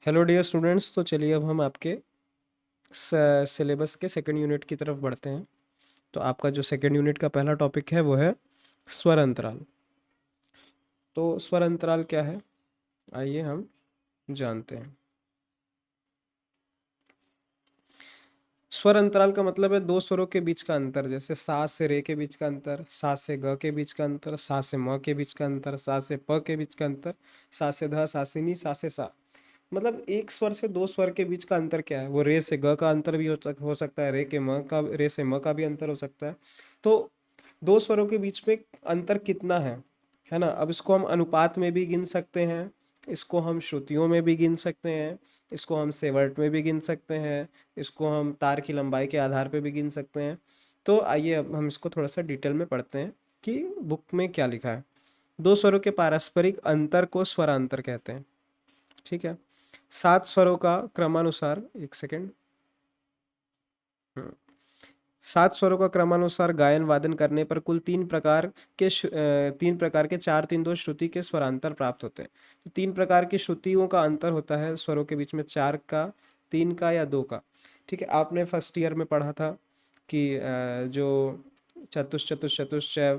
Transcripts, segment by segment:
Hello dear students. तो चलिए अब हम आपके सिलेबस के सेकंड यूनिट की तरफ बढ़ते हैं। तो आपका जो सेकंड यूनिट का पहला टॉपिक है वो है स्वर अंतराल। तो स्वर अंतराल क्या है, आइए हम जानते हैं। स्वर अंतराल का मतलब है दो स्वरों के बीच का अंतर, जैसे सा से रे के बीच का अंतर, सा से ग के बीच का अंतर, सा से म के बीच का अंतर, सा से प के बीच का अंतर, सा से ध, सा से नी, सा से सा। मतलब एक स्वर से दो स्वर के बीच का अंतर क्या है, वो रे से ग का अंतर भी हो सकता है, रे से म का भी अंतर हो सकता है। तो दो स्वरों के बीच में अंतर कितना है ना। अब इसको हम अनुपात में भी गिन सकते हैं, इसको हम श्रुतियों में भी गिन सकते हैं, इसको हम सेवर्ट में भी गिन सकते हैं, इसको हम तार की लंबाई के आधार पे भी गिन सकते हैं। तो आइए अब हम इसको थोड़ा सा डिटेल में पढ़ते हैं कि बुक में क्या लिखा है। दो स्वरों के पारस्परिक अंतर को स्वरांतर कहते हैं। ठीक है। सात स्वरों का क्रमानुसार, एक सेकेंड। सात स्वरों का क्रमानुसार गायन वादन करने पर कुल तीन प्रकार के चार तीन दो श्रुति के स्वरांतर प्राप्त होते हैं। तो तीन प्रकार की श्रुतियों का अंतर होता है स्वरों के बीच में, चार का, तीन का या दो का। ठीक है, आपने फर्स्ट ईयर में पढ़ा था कि जो चतुष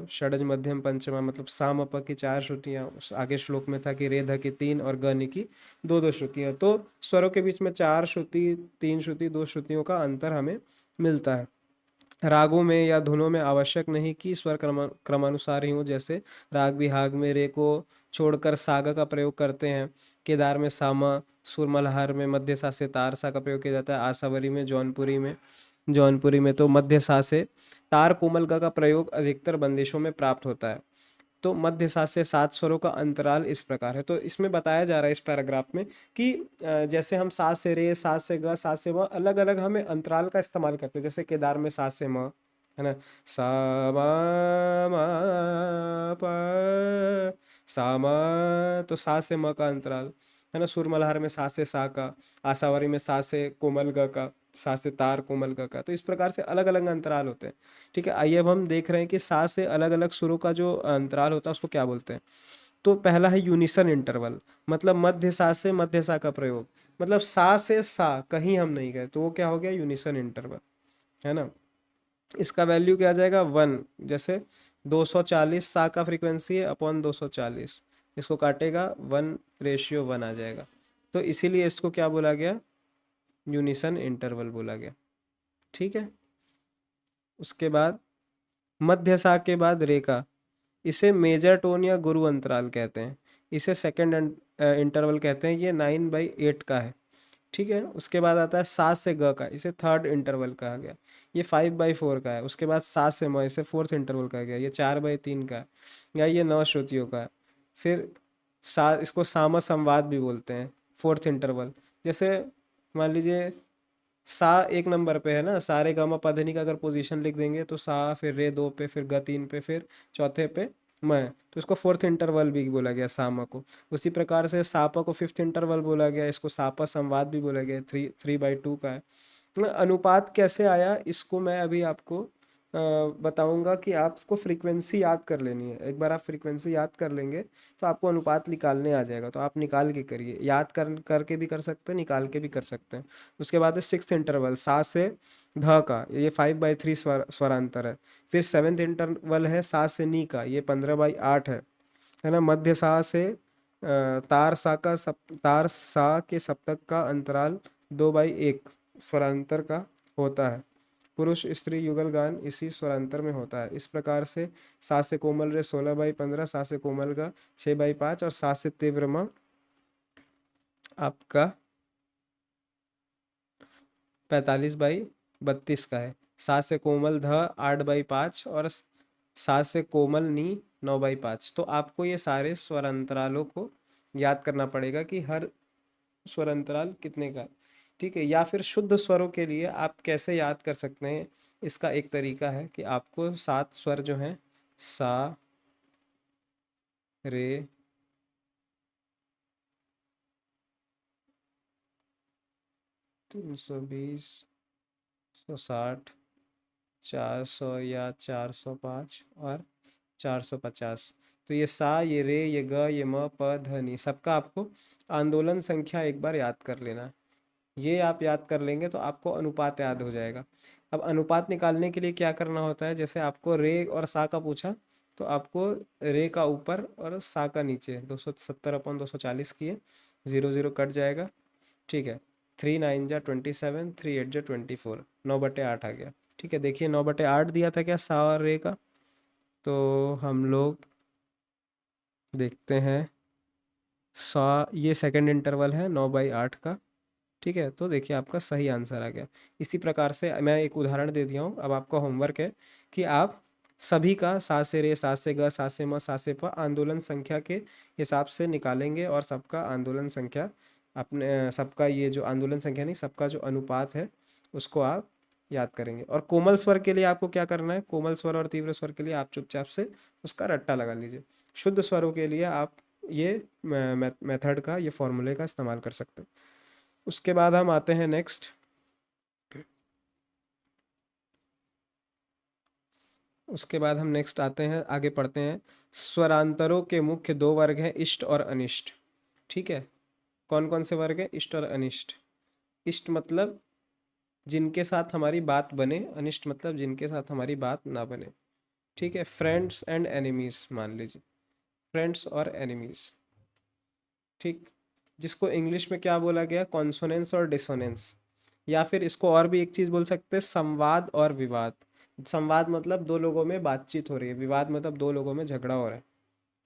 षडज मध्यम पंचमा, मतलब साम प की चार श्रुतियां, उस आगे श्लोक में था कि रे ध की तीन और ग नि की दो दो श्रुतियां। तो स्वरों के बीच में चार श्रुति, तीन श्रुति, दो श्रुतियों का अंतर हमें मिलता है। रागों में या धुनों में आवश्यक नहीं कि स्वर क्रमानुसार ही हो, जैसे राग विभाग में रे को छोड़कर सागा का प्रयोग करते हैं, केदार में सामा, सुरमल्हार में मध्य सा से तार सा का प्रयोग किया जाता है, आसावरी में, जौनपुरी में तो मध्य सा से तार कोमल का प्रयोग अधिकतर बंदिशों में प्राप्त होता है। तो मध्य सा से सात स्वरों का अंतराल इस प्रकार है। तो इसमें बताया जा रहा है इस पैराग्राफ में कि जैसे हम सा से रे, सा से ग, सा से म, अलग अलग हमें अंतराल का इस्तेमाल करते हैं। जैसे केदार में सा से म, है ना, सा मा प, सा म, तो सा से म का अंतराल, है ना। सुर मल्हार में सा से सा का, आसावरी में सा से कोमल ग का, सा से तार कोमल ग का। तो इस प्रकार से अलग अलग अंतराल होते हैं। ठीक है, आइए अब हम देख रहे हैं कि सा से अलग अलग सुरों का जो अंतराल होता है उसको क्या बोलते हैं। तो पहला है यूनिसन इंटरवल, मतलब मध्य सा से मध्य सा का प्रयोग, मतलब सा से सा कहीं हम नहीं गए, तो वो क्या हो गया, यूनिसन इंटरवल, है ना। इसका वैल्यू क्या आ जाएगा, वन। जैसे 240 सा का फ्रीक्वेंसी है अपॉन 240, इसको काटेगा 1:1 आ जाएगा। तो इसीलिए इसको क्या बोला गया, यूनिसन इंटरवल बोला गया। ठीक है। उसके बाद मध्य सा के बाद रेखा, इसे मेजर टोन या गुरु अंतराल कहते हैं। इसे सेकंड इंटरवल कहते हैं, ये 9/8 का है। ठीक है। उसके बाद आता है सा से ग का, इसे थर्ड इंटरवल कहा गया, ये 5/4 का है। उसके बाद सा से म, इसे फोर्थ इंटरवल कहा गया, ये 4/3 का है, या ये 9 श्रुतियों का है। फिर इसको सामा संवाद भी बोलते हैं, फोर्थ इंटरवल। जैसे मान लीजिए सा एक नंबर पे है ना, सारे गामा पधनी का अगर पोजीशन लिख देंगे तो सा, फिर रे दो पे, फिर ग तीन पे, फिर चौथे पे मैं, तो इसको फोर्थ इंटरवल भी बोला गया सामा को। उसी प्रकार से सापा को फिफ्थ इंटरवल बोला गया, इसको सापा संवाद भी बोला गया, 3/2 का है। तो अनुपात कैसे आया इसको मैं अभी आपको बताऊंगा कि आपको फ्रीक्वेंसी याद कर लेनी है। एक बार आप फ्रीक्वेंसी याद कर लेंगे तो आपको अनुपात निकालने आ जाएगा। तो आप निकाल के करिए, याद करके भी कर सकते हैं, निकाल के भी कर सकते हैं। उसके बाद है सिक्स्थ इंटरवल, सा से ध का, ये 5/3 स्वरांतर है। फिर सेवेंथ इंटरवल है सा से नी का, ये 15/8 है ना। मध्य सा से तार सा के सप्तक का अंतराल 2/1 स्वरांतर का होता है। पुरुष स्त्री युगल गान इसी स्वरांतर में होता है। इस प्रकार से सा से कोमल रे 16/15, सा से कोमल गा 6/5 और सा से तीव्र म आपका 45/32 का है। सा से कोमल ध 8/5 और सा से कोमल नी 9/5। तो आपको ये सारे स्वरांतरालों को याद करना पड़ेगा कि हर स्वर अंतराल कितने का है। ठीक है, या फिर शुद्ध स्वरों के लिए आप कैसे याद कर सकते हैं, इसका एक तरीका है कि आपको सात स्वर जो हैं, सा, रे, 320, 160, 400 या 405 और 450, तो ये सा, ये रे, ये ग, ये म, प, ध, नि, सबका आपको आंदोलन संख्या एक बार याद कर लेना है। ये आप याद कर लेंगे तो आपको अनुपात याद हो जाएगा। अब अनुपात निकालने के लिए क्या करना होता है, जैसे आपको रे और सा का पूछा, तो आपको रे का ऊपर और सा का नीचे 270/240 किए, 0 0 कट जाएगा। ठीक है, 3 9 जा 27, 3 8 जा 24, 9/8 आ गया। ठीक है, देखिए 9/8 दिया था क्या सा और रे का। तो हम लोग देखते हैं, सा ये सेकंड इंटरवल है 9/8 का। ठीक है, तो देखिए आपका सही आंसर आ गया। इसी प्रकार से मैं एक उदाहरण दे दिया हूँ, अब आपका होमवर्क है कि आप सभी का सा से रे, सा से ग, सा से म, सा से प आंदोलन संख्या के हिसाब से निकालेंगे, और सबका आंदोलन संख्या अपने सबका ये जो आंदोलन संख्या नहीं, सबका जो अनुपात है उसको आप याद करेंगे। और कोमल स्वर के लिए आपको क्या करना है, कोमल स्वर और तीव्र स्वर के लिए आप चुपचाप से उसका रट्टा लगा लीजिए। शुद्ध स्वरों के लिए आप ये मेथड का, ये फॉर्मूले का इस्तेमाल कर सकते हैं। उसके बाद हम आते हैं नेक्स्ट, उसके बाद हम नेक्स्ट आते हैं, आगे पढ़ते हैं। स्वरांतरों के मुख्य दो वर्ग हैं, इष्ट और अनिष्ट। ठीक है, कौन कौन से वर्ग हैं, इष्ट और अनिष्ट। इष्ट मतलब जिनके साथ हमारी बात बने, अनिष्ट मतलब जिनके साथ हमारी बात ना बने। ठीक है, फ्रेंड्स एंड एनिमीज मान लीजिए, फ्रेंड्स और एनिमीज। ठीक, जिसको इंग्लिश में क्या बोला गया, कॉन्सोनेंस और डिसोनेंस। या फिर इसको और भी एक चीज़ बोल सकते हैं, संवाद और विवाद। संवाद मतलब दो लोगों में बातचीत हो रही है, विवाद मतलब दो लोगों में झगड़ा हो रहा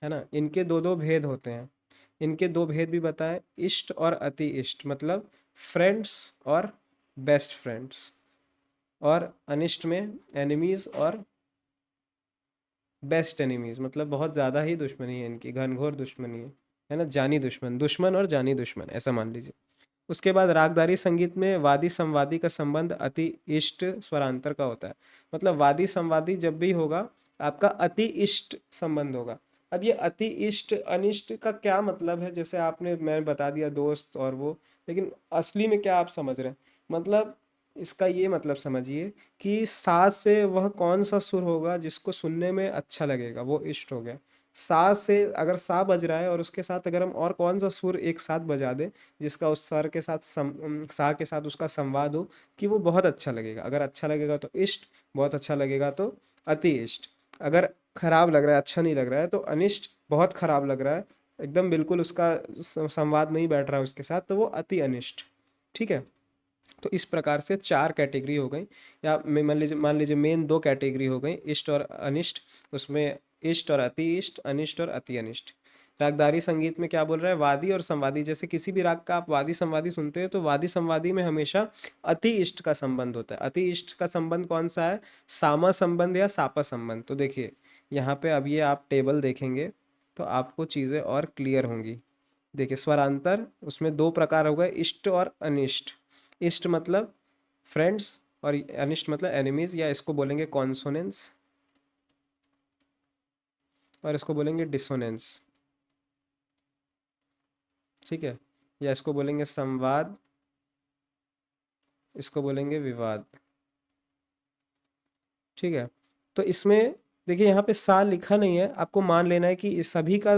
है ना। इनके दो दो भेद होते हैं, इनके दो भेद भी बताएं, इष्ट और अति इष्ट मतलब फ्रेंड्स और बेस्ट फ्रेंड्स, और अनिष्ट में एनिमीज और बेस्ट एनिमीज मतलब बहुत ज़्यादा ही दुश्मनी है इनकी, घनघोर दुश्मनी है ना, जानी दुश्मन, दुश्मन और जानी दुश्मन ऐसा मान लीजिए। उसके बाद रागदारी संगीत में वादी संवादी का संबंध अति इष्ट स्वरांतर का होता है। मतलब वादी संवादी जब भी होगा आपका अति इष्ट संबंध होगा। अब ये अति इष्ट अनिष्ट का क्या मतलब है, जैसे आपने मैं बता दिया दोस्त और वो, लेकिन असली में क्या आप समझ रहे हैं, मतलब इसका ये मतलब समझिए कि सा से वह कौन सा सुर होगा जिसको सुनने में अच्छा लगेगा, वो इष्ट हो गया। सा से अगर सा बज रहा है और उसके साथ अगर हम और कौन सा सुर एक साथ बजा दें जिसका उस स्वर के साथ सा के साथ उसका संवाद हो, कि वो बहुत अच्छा लगेगा। अगर अच्छा लगेगा तो इष्ट, बहुत अच्छा लगेगा तो अति इष्ट। अगर खराब लग रहा है, अच्छा नहीं लग रहा है तो अनिष्ट, बहुत खराब लग रहा है, एकदम बिल्कुल उसका संवाद नहीं बैठ रहा है उसके साथ, तो वो अति अनिष्ट। ठीक है, तो इस प्रकार से चार कैटेगरी हो गई, या मान लीजिए मेन दो कैटेगरी हो गई, इष्ट और अनिष्ट। उसमें इष्ट और अति इष्ट, अनिष्ट और अति अनिष्ट। रागदारी संगीत में क्या बोल रहा है, वादी और संवादी। जैसे किसी भी राग का आप वादी संवादी सुनते हैं तो वादी संवादी में हमेशा अति इष्ट का संबंध होता है। अति इष्ट का संबंध कौन सा है, सामा संबंध या सापा संबंध। तो देखिए यहाँ पे अब ये आप टेबल देखेंगे तो आपको चीज़ें और क्लियर होंगी। देखिए स्वरांतर उसमें दो प्रकार हो गए, इष्ट और अनिष्ट। इष्ट मतलब फ्रेंड्स और अनिष्ट मतलब एनिमीज, या इसको बोलेंगे कॉन्सोनेंस और इसको बोलेंगे डिसोनेंस। ठीक है, या इसको बोलेंगे संवाद, इसको बोलेंगे विवाद। ठीक है, तो इसमें देखिए यहाँ पे सा लिखा नहीं है, आपको मान लेना है कि इस सभी का,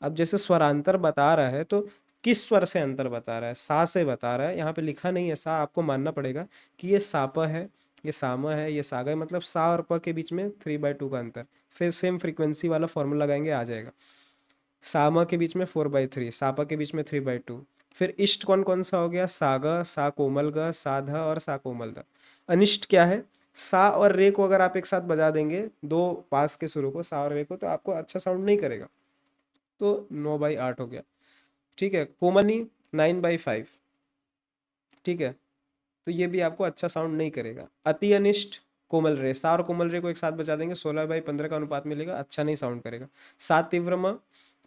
अब जैसे स्वरांतर बता रहा है तो किस स्वर से अंतर बता रहा है, सा से बता रहा है। यहाँ पे लिखा नहीं है सा, आपको मानना पड़ेगा कि ये साप है, ये साम है, ये सागा है, मतलब सा और प के बीच में 3/2 का अंतर। फिर सेम फ्रीक्वेंसी वाला फॉर्मूला लगाएंगे, आ जाएगा। सामा के बीच में 4/3, सापा के बीच में 3/2। फिर इष्ट कौन कौन सा हो गया, सागा, सा कोमल ग, सा ध और सा कोमल ध। अनिष्ट क्या है, सा और रे को अगर आप एक साथ बजा देंगे, दो पास के सुरों को, सा और रे को, तो आपको अच्छा साउंड नहीं करेगा, तो 9/8 हो गया। ठीक है, कोमलनी 9/5। ठीक है, तो ये भी आपको अच्छा साउंड नहीं करेगा। अति अनिष्ट कोमल रे, सा और कोमल रे को एक साथ बजा देंगे, 16/15 का अनुपात मिलेगा, अच्छा नहीं साउंड करेगा। सात तीव्र म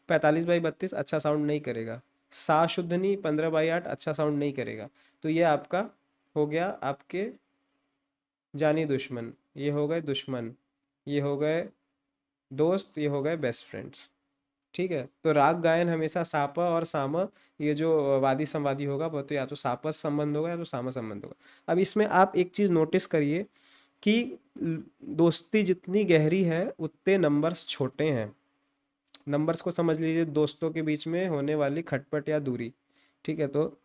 45/32 अच्छा साउंड नहीं करेगा। सा शुद्धनी 15/8 अच्छा साउंड नहीं करेगा। तो ये आपका हो गया आपके जानी दुश्मन, ये हो गए दुश्मन, ये हो गए दोस्त, ये हो गए बेस्ट फ्रेंड्स। ठीक है, तो राग गायन हमेशा सापा और सामा, ये जो वादी संवादी होगा वो तो या तो सापस संबंध होगा या तो सामा संबंध होगा। अब इसमें आप एक चीज नोटिस करिए कि दोस्ती जितनी गहरी है उतने नंबर्स छोटे हैं। नंबर्स को समझ लीजिए दोस्तों के बीच में होने वाली खटपट या दूरी। ठीक है, तो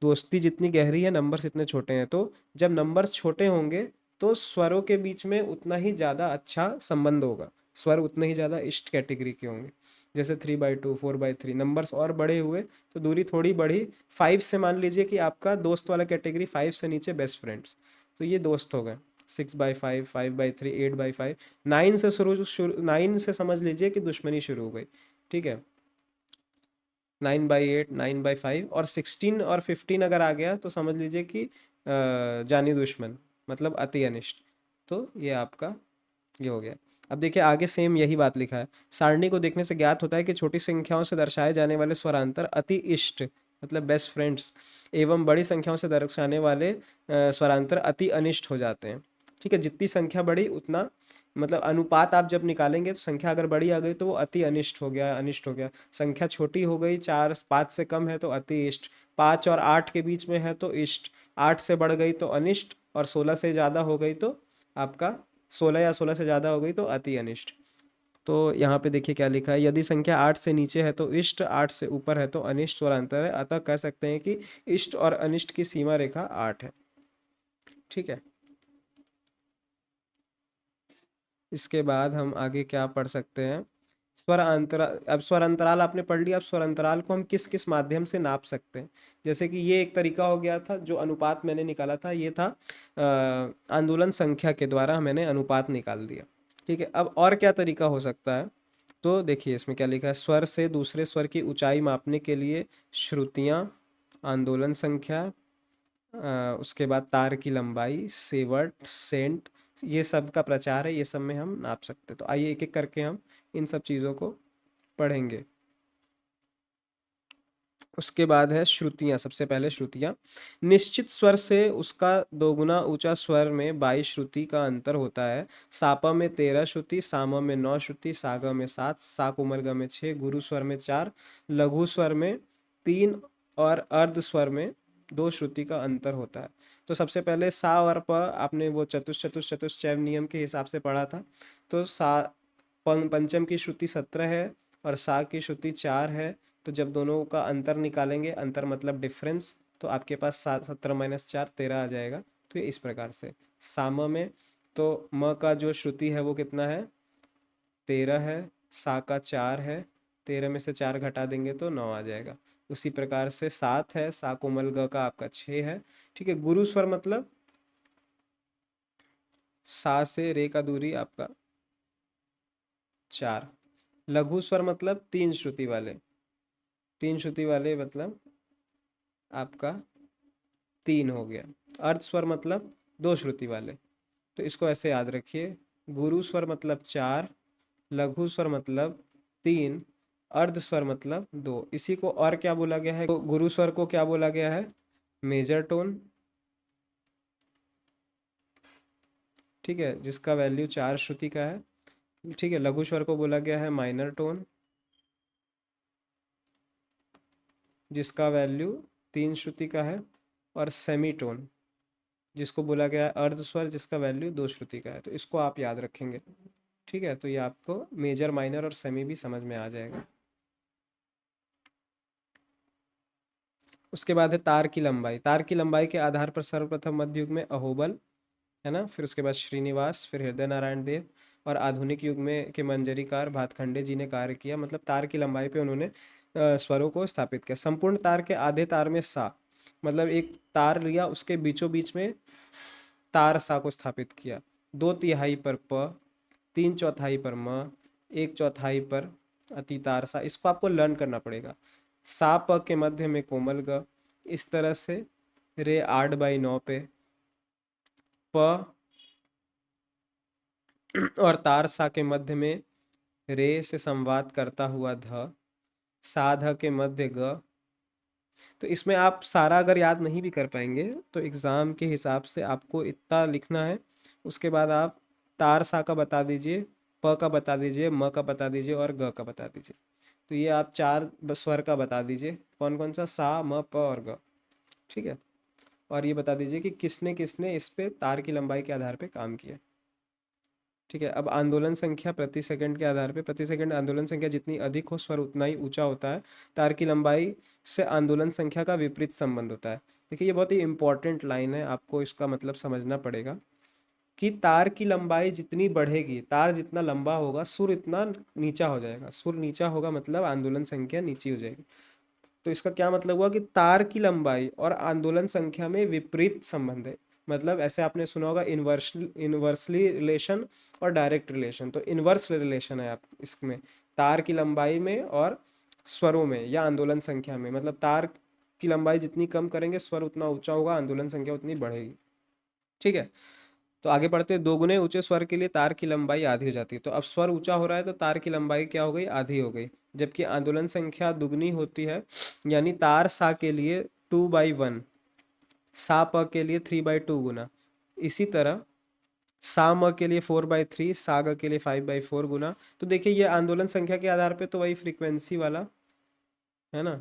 दोस्ती जितनी गहरी है नंबर्स इतने छोटे हैं, तो जब नंबर्स छोटे होंगे तो स्वरों के बीच में उतना ही ज़्यादा अच्छा संबंध होगा, स्वर उतने ही ज़्यादा इष्ट कैटेगरी के होंगे। जैसे 3/2, 4/3 नंबर्स और बड़े हुए तो दूरी थोड़ी बढ़ी। 5 से मान लीजिए कि आपका दोस्त वाला कैटेगरी 5 से नीचे बेस्ट फ्रेंड्स, तो ये दोस्त हो गए। 6/5, 5/3, 8/5। 9 से शुरू शुरू 9 से समझ लीजिए कि दुश्मनी शुरू हो गई। ठीक है, 9/8, 9/5 और 16 और 15 अगर आ गया तो समझ लीजिए कि जानी दुश्मन, मतलब अति अनिष्ट। तो ये आपका ये हो गया। अब देखिए आगे सेम यही बात लिखा है। सारणी को देखने से ज्ञात होता है कि छोटी संख्याओं से दर्शाए जाने वाले स्वरांतर अति इष्ट, मतलब बेस्ट फ्रेंड्स, एवं बड़ी संख्याओं से दर्शाने वाले स्वरांतर अति अनिष्ट हो जाते हैं। ठीक है, जितनी संख्या बड़ी उतना, मतलब अनुपात आप जब निकालेंगे तो संख्या अगर बड़ी आ गई तो वो अति अनिष्ट हो गया, अनिष्ट हो गया। संख्या छोटी हो गई, 4 5 से कम है तो अति इष्ट, 5 और 8 के बीच में है तो इष्ट, 8 से बढ़ गई तो अनिष्ट, और 16 से ज़्यादा हो गई तो आपका 16 या 16 से ज़्यादा हो गई तो अति अनिष्ट। तो यहाँ पे देखिए क्या लिखा है, यदि संख्या 8 से नीचे है तो इष्ट, 8 से ऊपर है तो अनिष्ट स्वरांतर है, अतः कह सकते हैं कि इष्ट और अनिष्ट की सीमा रेखा 8 है। ठीक है, इसके बाद हम आगे क्या पढ़ सकते हैं, स्वर अंतराल। अब स्वर अंतराल आपने पढ़ लिया, अब स्वर अंतराल को हम किस किस माध्यम से नाप सकते हैं। जैसे कि ये एक तरीका हो गया था, जो अनुपात मैंने निकाला था ये था आंदोलन संख्या के द्वारा मैंने अनुपात निकाल दिया। ठीक है, अब और क्या तरीका हो सकता है, तो देखिए इसमें क्या लिखा है, स्वर से दूसरे स्वर की ऊंचाई मापने के लिए श्रुतियाँ, आंदोलन संख्या, उसके बाद तार की लंबाई, सेवट, सेंट, ये सब का प्रचार है, ये सब में हम नाप सकते हैं। तो आइए एक एक करके हम इन सब चीज़ों को पढ़ेंगे। उसके बाद है श्रुतियाँ। सबसे पहले श्रुतियाँ, निश्चित स्वर से उसका दोगुना ऊंचा स्वर में 22 श्रुति का अंतर होता है। सापा में 13 श्रुति, सामा में 9 श्रुति, सागा में 7, सा कोमल ग में 6, गुरु स्वर में 4, लघु स्वर में 3 और अर्ध स्वर में 2 श्रुति का अंतर होता है। तो सबसे पहले सा और प आपने वो चतुश्चैव नियम के हिसाब से पढ़ा था। तो सा पंचम की श्रुति 17 है और सा की श्रुति 4 है। तो जब दोनों का अंतर निकालेंगे, अंतर मतलब डिफरेंस, तो आपके पास 17 - 4 13 आ जाएगा। तो ये इस प्रकार से साम में तो म का जो श्रुति है वो कितना है, 13 है, सा का 4 है, 13 में से 4 घटा देंगे तो 9 आ जाएगा। उसी प्रकार से 7 है, सा कोमल ग का आपका 6 है। ठीक है, गुरु स्वर मतलब सा से रे का दूरी आपका 4, लघु स्वर मतलब 3 श्रुति वाले, 3 श्रुति वाले मतलब आपका 3 हो गया। अर्ध स्वर मतलब 2 श्रुति वाले, तो इसको ऐसे याद रखिए, गुरु स्वर मतलब 4, लघु स्वर मतलब 3, अर्ध स्वर मतलब 2। इसी को और क्या बोला गया है, तो गुरु स्वर को क्या बोला गया है, मेजर टोन। ठीक है, जिसका वैल्यू 4 श्रुति का है। ठीक है, लघु स्वर को बोला गया है माइनर टोन, जिसका वैल्यू 3 श्रुति का है। और सेमी टोन, जिसको बोला गया है अर्ध स्वर, जिसका वैल्यू 2 श्रुति का है। तो इसको आप याद रखेंगे। ठीक है, तो ये आपको मेजर, माइनर और सेमी भी समझ में आ जाएगा। उसके बाद है तार की लंबाई। तार की लंबाई के आधार पर सर्वप्रथम मध्य युग में अहोबल, है ना, फिर उसके बाद श्रीनिवास, फिर हृदय नारायण देव, और आधुनिक युग में के मंजरीकार भातखंडे जी ने कार्य किया। मतलब तार की लंबाई पे उन्होंने स्वरों को स्थापित किया। संपूर्ण तार के आधे तार में सा, मतलब एक तार लिया उसके बीचों बीच में तार सा को स्थापित किया। 2/3 पर प, 3/4 पर म, 1/4 पर अति तार सा। इसको आपको लर्न करना पड़ेगा। सा प के मध्य में कोमल ग, इस तरह से रे 8/9 पे, प और तार सा के मध्य में रे से संवाद करता हुआ ध, साध के मध्य ग। तो इसमें आप सारा अगर याद नहीं भी कर पाएंगे तो एग्ज़ाम के हिसाब से आपको इतना लिखना है। उसके बाद आप तार सा का बता दीजिए, प का बता दीजिए, म का बता दीजिए और ग का बता दीजिए। तो ये आप 4 स्वर का बता दीजिए, कौन कौन सा, सा, म, प और ग। ठीक है, और ये बता दीजिए कि किसने किसने इस पे तार की लंबाई के आधार पे काम किया। ठीक है, अब आंदोलन संख्या प्रति सेकंड के आधार पे, प्रति सेकंड आंदोलन संख्या जितनी अधिक हो स्वर उतना ही ऊंचा होता है। तार की लंबाई से आंदोलन संख्या का विपरीत संबंध होता है। देखिए ये बहुत ही इंपॉर्टेंट लाइन है, आपको इसका मतलब समझना पड़ेगा कि तार की लंबाई जितनी बढ़ेगी, तार जितना लंबा होगा, सुर इतना नीचा हो जाएगा। सुर नीचा होगा मतलब आंदोलन संख्या नीची हो जाएगी। तो इसका क्या मतलब हुआ कि तार की लंबाई और आंदोलन संख्या में विपरीत संबंध है। मतलब ऐसे आपने सुना होगा इनवर्सली रिलेशन और डायरेक्ट रिलेशन। तो इनवर्स रिलेशन है आप इसमें, तार की लंबाई में और स्वरों में या आंदोलन संख्या में। मतलब तार की लंबाई जितनी कम करेंगे स्वर उतना ऊंचा होगा, आंदोलन संख्या उतनी बढ़ेगी। ठीक है, तो आगे बढ़ते हैं। दोगुने ऊंचे स्वर के लिए तार की लंबाई आधी हो जाती है। तो अब स्वर ऊंचा हो रहा है तो तार की लंबाई क्या हो गई, आधी हो गई। जबकि आंदोलन संख्या दुगनी होती है, यानी तार सा के लिए 2/1, सा प के लिए 3/2 गुना। इसी तरह सा म के लिए 4/3, सा ग के लिए 5/4 गुना। तो देखिए ये आंदोलन संख्या के आधार पे तो वही फ्रीक्वेंसी वाला है ना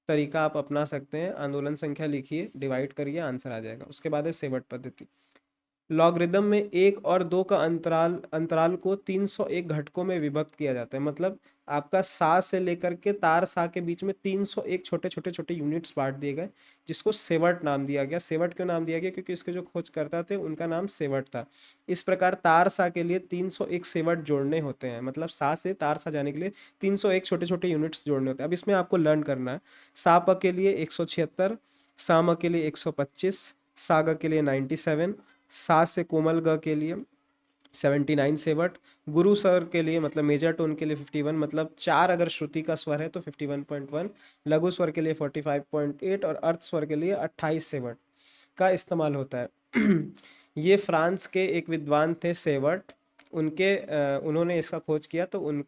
तरीका आप अपना सकते हैं। आंदोलन संख्या लिखिए, डिवाइड करिए, आंसर आ जाएगा। उसके बाद है सेवट पद्धति। लॉगरिदम में एक और दो का अंतराल अंतराल को 301 घटकों में विभक्त किया जाता है। मतलब आपका सा से लेकर के तार सा के बीच में 301 छोटे छोटे छोटे यूनिट्स बांट दिए गए, जिसको सेवट नाम दिया गया। सेवट क्यों नाम दिया गया, क्योंकि इसके जो खोजकर्ता थे उनका नाम सेवट था। इस प्रकार तार सा के लिए 301 सेवट जोड़ने होते हैं। मतलब सा से तार सा जाने के लिए 301 छोटे छोटे यूनिट्स जोड़ने होते हैं। अब इसमें आपको लर्न करना है। सा प के लिए 176, सा म के लिए 125, सा ग के लिए 97, सा से कोमल ग के लिए 79 सेवट, गुरु स्वर के लिए मतलब मेजर टोन के लिए 51, मतलब चार अगर श्रुति का स्वर है तो 51.1, लघु स्वर के लिए 45.8 और अर्थ स्वर के लिए 28 सेवट का इस्तेमाल होता है। ये फ्रांस के एक विद्वान थे सेवट, उन्होंने इसका खोज किया। तो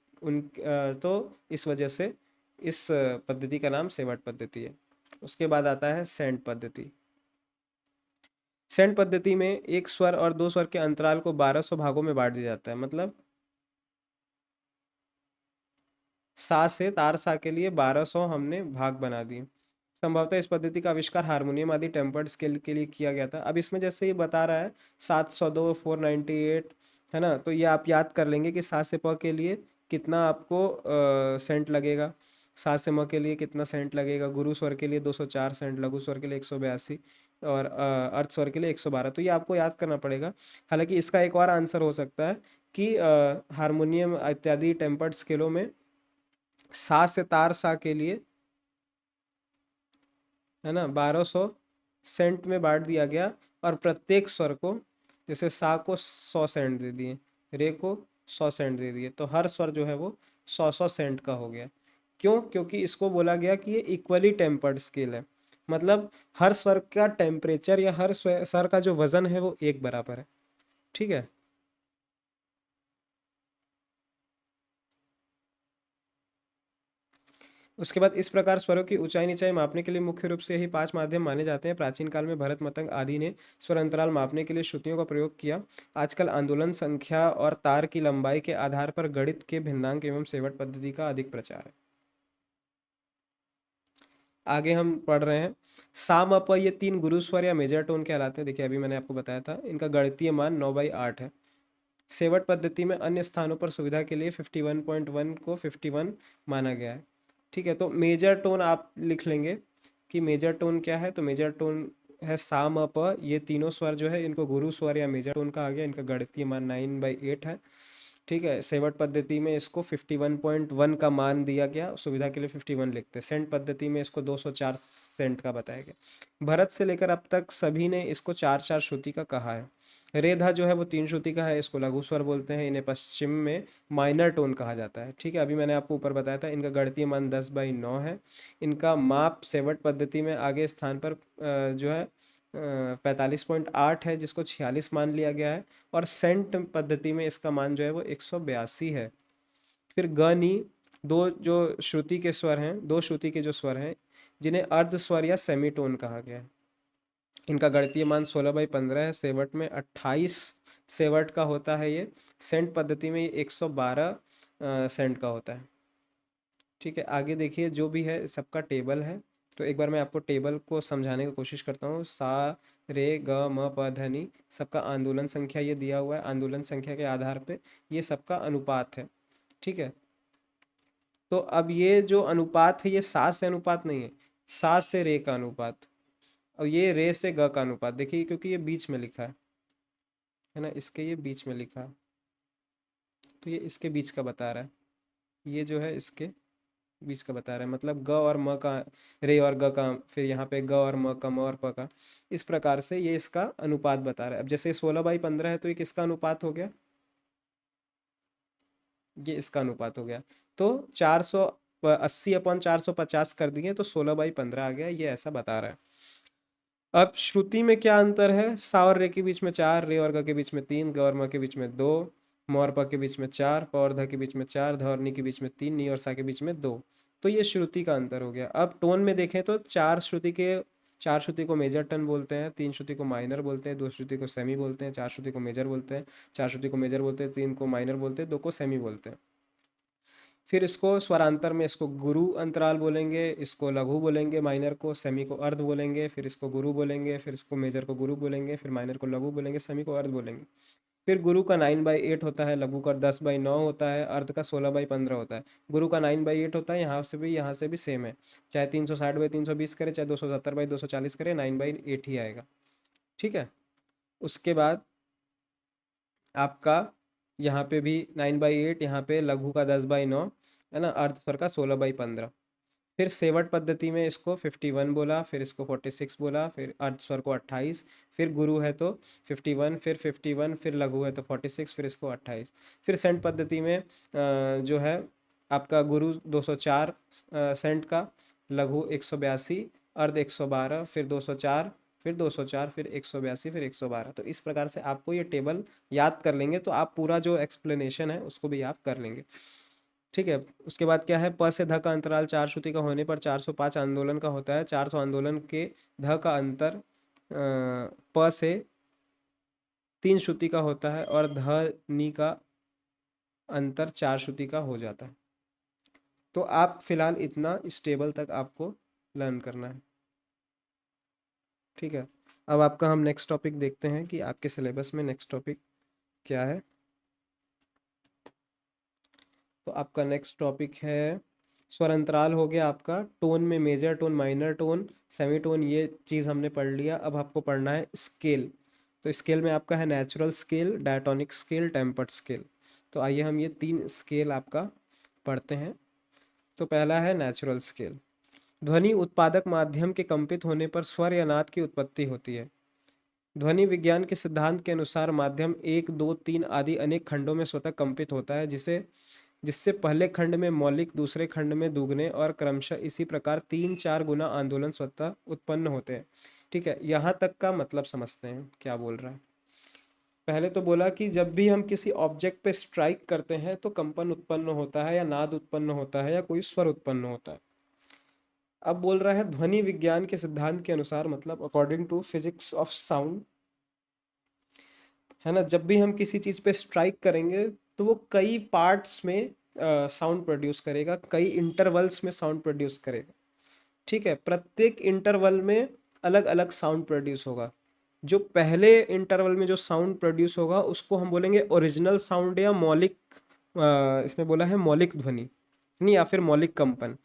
तो इस वजह से इस पद्धति का नाम सेवट पद्धति है। उसके बाद आता है सेंट पद्धति। सेंट पद्धति में एक स्वर और दो स्वर के अंतराल को 1200 भागों में बांट दिया जाता है। मतलब सा से तार सा के लिए 1200 हमने भाग बना दिए। संभवतः इस पद्धति का आविष्कार हारमोनियम आदि टेम्पर्ड स्केल के लिए किया गया था। अब इसमें जैसे ये बता रहा है 702, 498 है ना, तो ये आप याद कर लेंगे कि सा से प के लिए कितना आपको सेंट लगेगा, सा से म के लिए कितना सेंट लगेगा, गुरु स्वर के लिए 204 सेंट, लघु स्वर के लिए 182 और अर्थ स्वर के लिए 112। तो ये आपको याद करना पड़ेगा। हालांकि इसका एक और आंसर हो सकता है कि हारमोनियम इत्यादि टेम्पर्ड स्केलों में सा से तार सा के लिए है ना 1200 सेंट में बांट दिया गया, और प्रत्येक स्वर को जैसे सा को 100 सेंट दे दिए, रे को 100 सेंट दे दिए, तो हर स्वर जो है वो 100 सेंट का हो गया। क्यों, क्योंकि इसको बोला गया कि ये इक्वली टेम्पर्ड स्केल है। मतलब हर स्वर का टेम्परेचर या हर स्वर का जो वजन है वो एक बराबर है। ठीक है, उसके बाद इस प्रकार स्वरों की ऊंचाई नीचाई मापने के लिए मुख्य रूप से यही पांच माध्यम माने जाते हैं। प्राचीन काल में भरत, मतंग आदि ने स्वर अंतराल मापने के लिए श्रुतियों का प्रयोग किया। आजकल आंदोलन संख्या और तार की लंबाई के आधार पर गणित के भिन्नांक एवं सेवट पद्धति का अधिक प्रचार है। आगे हम पढ़ रहे हैं सा म प, ये तीन गुरु स्वर या मेजर टोन कहलाते हैं। देखिए अभी मैंने आपको बताया था, इनका गणितीय मान 9/8 है। सेवट पद्धति में अन्य स्थानों पर सुविधा के लिए 51.1 को 51 माना गया है। ठीक है, तो मेजर टोन आप लिख लेंगे कि मेजर टोन क्या है। तो मेजर टोन है सा म प, ये तीनों स्वर जो है इनको गुरु स्वर या मेजर टोन कहा गया। इनका गणितीय मान 9/8 है। ठीक है, सेवट पद्धति में इसको 51.1 का मान दिया गया, सुविधा के लिए 51 लिखते हैं। सेंट पद्धति में इसको 204 सेंट का बताया गया। भरत से लेकर अब तक सभी ने इसको 4/4 श्रुति का कहा है। रेधा जो है वो 3 श्रुति का है, इसको लघु स्वर बोलते हैं। इन्हें पश्चिम में माइनर टोन कहा जाता है। ठीक है, अभी मैंने आपको ऊपर बताया था इनका गणितीय मान 10/9 है। इनका माप सेवट पद्धति में आगे स्थान पर जो है 45.8 है, जिसको 46 मान लिया गया है। और सेंट पद्धति में इसका मान जो है वो 182 है। फिर ग नी, दो जो श्रुति के स्वर हैं, दो श्रुति के जो स्वर हैं जिन्हें अर्ध स्वर या सेमीटोन कहा गया है, इनका गणितीय मान 16/15 है। सेवट में 28 सेवट का होता है ये। सेंट पद्धति में ये 112 सेंट का होता है। ठीक है, आगे देखिए जो भी है सबका टेबल है। तो एक बार मैं आपको टेबल को समझाने की कोशिश करता हूँ। सा रे ग म प ध नि, सबका आंदोलन संख्या ये दिया हुआ है। आंदोलन संख्या के आधार पे ये सबका अनुपात है। ठीक है, तो अब ये जो अनुपात है ये सा से अनुपात नहीं है, सा से रे का अनुपात, और ये रे से ग का अनुपात। देखिए क्योंकि ये बीच में लिखा है ना, इसके ये बीच में लिखा है, तो ये इसके बीच का बता रहा है। ये जो है इसके बीच का बता रहा है, मतलब ग और म का, रे और ग का, फिर यहाँ पे ग और म का, म और प का, इस प्रकार से ये इसका अनुपात बता रहा है। अब जैसे 16/15 है तो ये किसका अनुपात हो गया, ये इसका अनुपात हो गया। तो 480/450 कर दिए तो 16/15 आ गया, ये ऐसा बता रहा है। अब श्रुति में क्या अंतर है, सा और रे के बीच में 4, रे और ग के बीच में 3, ग और म के बीच में 2, म और प के बीच में 4, प और ध के बीच में 4, ध और नी के बीच में 3, नी और सा के बीच में 2। तो ये श्रुति का अंतर हो गया। अब टोन में देखें तो चार श्रुति को मेजर टन बोलते हैं, 3 श्रुति को माइनर बोलते हैं, 2 श्रुति को सेमी बोलते हैं, 4 श्रुति को मेजर बोलते हैं, 4 श्रुति को मेजर बोलते हैं, 3 को माइनर बोलते हैं, 2 को सेमी बोलते हैं। फिर इसको स्वरांतर में इसको गुरु अंतराल बोलेंगे, इसको लघु बोलेंगे, माइनर को, सेमी को अर्ध बोलेंगे, फिर इसको गुरु बोलेंगे, फिर इसको मेजर को गुरु बोलेंगे, फिर माइनर को लघु बोलेंगे, सेमी को अर्ध बोलेंगे। फिर गुरु का 9/8 होता है, लघु का 10/9 होता है, अर्ध का 16/15 होता है। गुरु का 9/8 होता है, यहाँ से भी सेम है, चाहे 360/320 करे, चाहे 270/240 करे, 9/8 ही आएगा। ठीक है, उसके बाद आपका यहाँ पे भी 9/8, यहाँ पे लघु का 10/9 है ना, अर्ध स्वर का 16/15। फिर सेवट पद्धति में इसको 51 बोला, फिर इसको 46 बोला, फिर अर्ध स्वर को 28, फिर गुरु है तो 51, फिर 51, फिर लघु है तो 46, फिर इसको 28। फिर सेंट पद्धति में जो है आपका गुरु 204 सेंट का, लघु 182, अर्ध 112, फिर 204, फिर 204, फिर 182, फिर 112। तो इस प्रकार से आपको ये टेबल याद कर लेंगे तो आप पूरा जो एक्सप्लेनेशन है उसको भी याद कर लेंगे। ठीक है, उसके बाद क्या है, प से ध का अंतराल 4 श्रुति का होने पर 405 आंदोलन का होता है। 400 आंदोलन के ध का अंतर प से 3 श्रुति का होता है, और ध नी का अंतर 4 श्रुति का हो जाता है। तो आप फिलहाल इतना इस टेबल तक आपको लर्न करना है। ठीक है, अब आपका हम नेक्स्ट टॉपिक देखते हैं कि आपके सिलेबस में नेक्स्ट टॉपिक क्या है। तो आपका नेक्स्ट टॉपिक है स्वर अंतराल हो गया आपका। टोन में major tone, minor tone, semi tone, ये चीज़ हमने पढ़ लिया। अब आपको पढ़ना है स्केल। तो स्केल में आपका है natural scale, diatonic scale, tempered scale. तो आइए हम ये 3 स्केल आपका पढ़ते हैं। तो पहला है नेचुरल स्केल। ध्वनि उत्पादक माध्यम के कंपित होने पर स्वर या नाद की उत्पत्ति होती है। ध्वनि विज्ञान के सिद्धांत के अनुसार माध्यम 1, 2, 3 आदि अनेक खंडों में स्वतः कंपित होता है, जिससे पहले खंड में मौलिक, दूसरे खंड में दुगने और क्रमशः इसी प्रकार 3-4 गुना आंदोलन स्वतः उत्पन्न होते हैं। ठीक है, यहाँ तक का मतलब समझते हैं क्या बोल रहा है। पहले तो बोला कि जब भी हम किसी ऑब्जेक्ट पे स्ट्राइक करते हैं तो कंपन उत्पन्न होता है, या नाद उत्पन्न होता है, या कोई स्वर उत्पन्न होता है। अब बोल रहा है ध्वनि विज्ञान के सिद्धांत के अनुसार, मतलब according to physics of sound, है ना, जब भी हम किसी चीज़ पे स्ट्राइक करेंगे तो वो कई पार्ट्स में साउंड प्रोड्यूस करेगा, कई इंटरवल्स में साउंड प्रोड्यूस करेगा। ठीक है, प्रत्येक इंटरवल में अलग अलग साउंड प्रोड्यूस होगा। जो पहले इंटरवल में जो साउंड प्रोड्यूस होगा उसको हम बोलेंगे ओरिजिनल साउंड, या मौलिक, इसमें बोला है मौलिक ध्वनि, नहीं, या फिर मौलिक कंपन।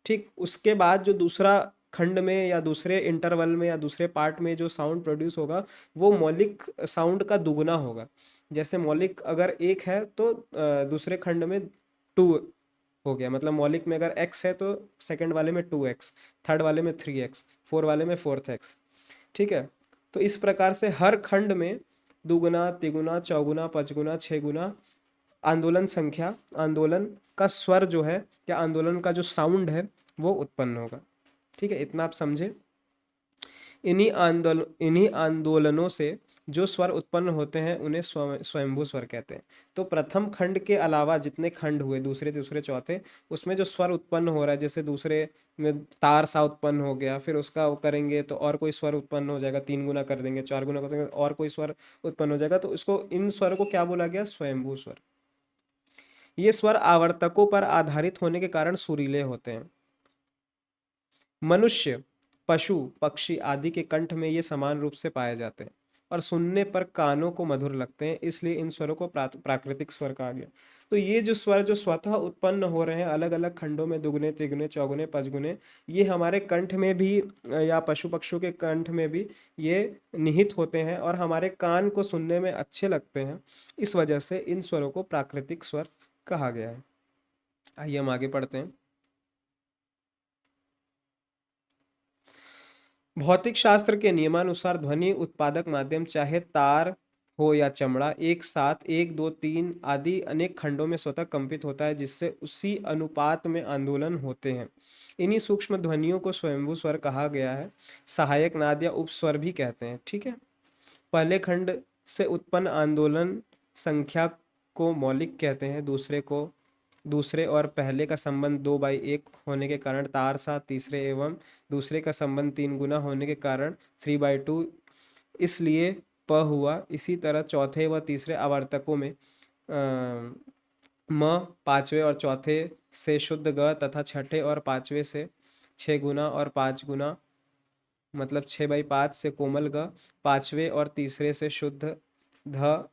ठीक, उसके बाद जो दूसरा खंड में या दूसरे इंटरवल में या दूसरे पार्ट में जो साउंड प्रोड्यूस होगा वो मौलिक साउंड का दुगना होगा। जैसे मौलिक अगर 1 है तो दूसरे खंड में 2 हो गया, मतलब मौलिक में अगर x है तो सेकंड वाले में 2x, थर्ड वाले में 3x, 4 वाले में 4x। ठीक है, तो इस प्रकार से हर खंड में दुगुना, तिगुना, चौगुना, पचगुना, 6 गुना आंदोलन संख्या, आंदोलन का स्वर जो है या आंदोलन का जो साउंड है वो उत्पन्न होगा। ठीक है, इतना आप समझे। इन्हीं आंदोलनों से जो स्वर उत्पन्न होते हैं उन्हें स्वयंभू स्वर कहते हैं। तो प्रथम खंड के अलावा जितने खंड हुए, दूसरे, तीसरे, चौथे, उसमें जो स्वर उत्पन्न हो रहा है, जैसे दूसरे में तार सा उत्पन्न हो गया, फिर उसका वो करेंगे तो और कोई स्वर उत्पन्न हो जाएगा, 3 गुना कर देंगे, 4 गुना कर देंगे, और कोई स्वर उत्पन्न हो जाएगा। तो इसको, इन स्वर को क्या बोला गया, स्वयंभू स्वर। ये स्वर आवर्तकों पर आधारित होने के कारण सुरीले होते हैं। मनुष्य, पशु, पक्षी आदि के कंठ में ये समान रूप से पाए जाते हैं और सुनने पर कानों को मधुर लगते हैं, इसलिए इन स्वरों को प्राकृतिक स्वर कहा गया। तो ये जो स्वर जो स्वतः उत्पन्न हो रहे हैं अलग अलग खंडों में, दुगुने, तिगुने, चौगुने, पचगुने, ये हमारे कंठ में भी या पशु पक्षियों के कंठ में भी ये निहित होते हैं और हमारे कान को सुनने में अच्छे लगते हैं। इस वजह से इन स्वरों को प्राकृतिक स्वर कहा गया है। आइए हम आगे पढ़ते हैं। भौतिक शास्त्र के नियमानुसार ध्वनि उत्पादक माध्यम चाहे तार हो या चमड़ा एक साथ 1, 2, 3 आदि अनेक खंडों में स्वतः कंपित होता है, जिससे उसी अनुपात में आंदोलन होते हैं। इन्हीं सूक्ष्म ध्वनियों को स्वयंभू स्वर कहा गया है, सहायक नाद या उपस्वर भी कहते हैं। ठीक है। पहले खंड से उत्पन्न आंदोलन संख्या को मौलिक कहते हैं, दूसरे और पहले का संबंध 2/1 होने के कारण तारसा, तीसरे एवं दूसरे का संबंध 3 गुना होने के कारण 3/2 इसलिए प हुआ। इसी तरह चौथे व तीसरे आवर्तकों में म, पांचवे और चौथे से शुद्ध ग तथा छठे और पांचवे से 6 गुना और 5 गुना मतलब 6/5 से कोमल ग, पांचवे और तीसरे से शुद्ध ध,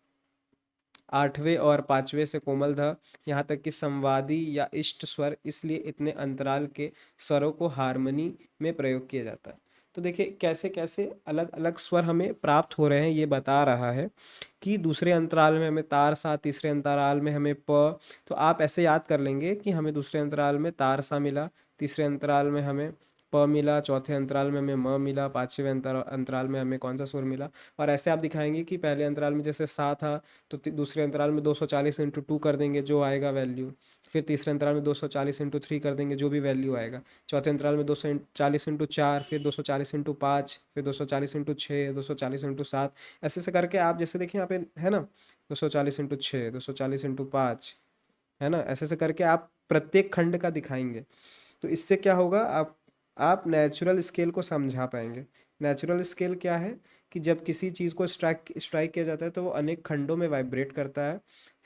आठवें और पांचवें से कोमल ध, यहाँ तक कि संवादी या इष्ट स्वर, इसलिए इतने अंतराल के स्वरों को हारमोनी में प्रयोग किया जाता है। तो देखिए कैसे कैसे अलग अलग स्वर हमें प्राप्त हो रहे हैं, ये बता रहा है कि दूसरे अंतराल में हमें तार सा, तीसरे अंतराल में हमें प। तो आप ऐसे याद कर लेंगे कि हमें दूसरे अंतराल में तार सा मिला, तीसरे अंतराल में हमें प मिला, चौथे अंतराल में हमें म मिला, पांचवें अंतराल में हमें कौन सा सुर मिला। और ऐसे आप दिखाएंगे कि पहले अंतराल में जैसे सा था तो दूसरे अंतराल में 240 इंटू 2 कर देंगे जो आएगा वैल्यू, फिर तीसरे अंतराल में 240 इंटू 3 कर देंगे जो भी वैल्यू आएगा, चौथे अंतराल में 240 इंटू 4, फिर 240 इंटू 5, फिर 240 इंटू 6, 240 इंटू 7, ऐसे ऐसे करके आप जैसे देखिए यहाँ पे है ना 240 इंटू 6, 240 इंटू 5, है ना, ऐसे ऐसे करके आप प्रत्येक खंड का दिखाएंगे। तो इससे क्या होगा, आप नेचुरल स्केल को समझा पाएंगे। नेचुरल स्केल क्या है कि जब किसी चीज़ को स्ट्राइक किया जाता है तो वो अनेक खंडों में वाइब्रेट करता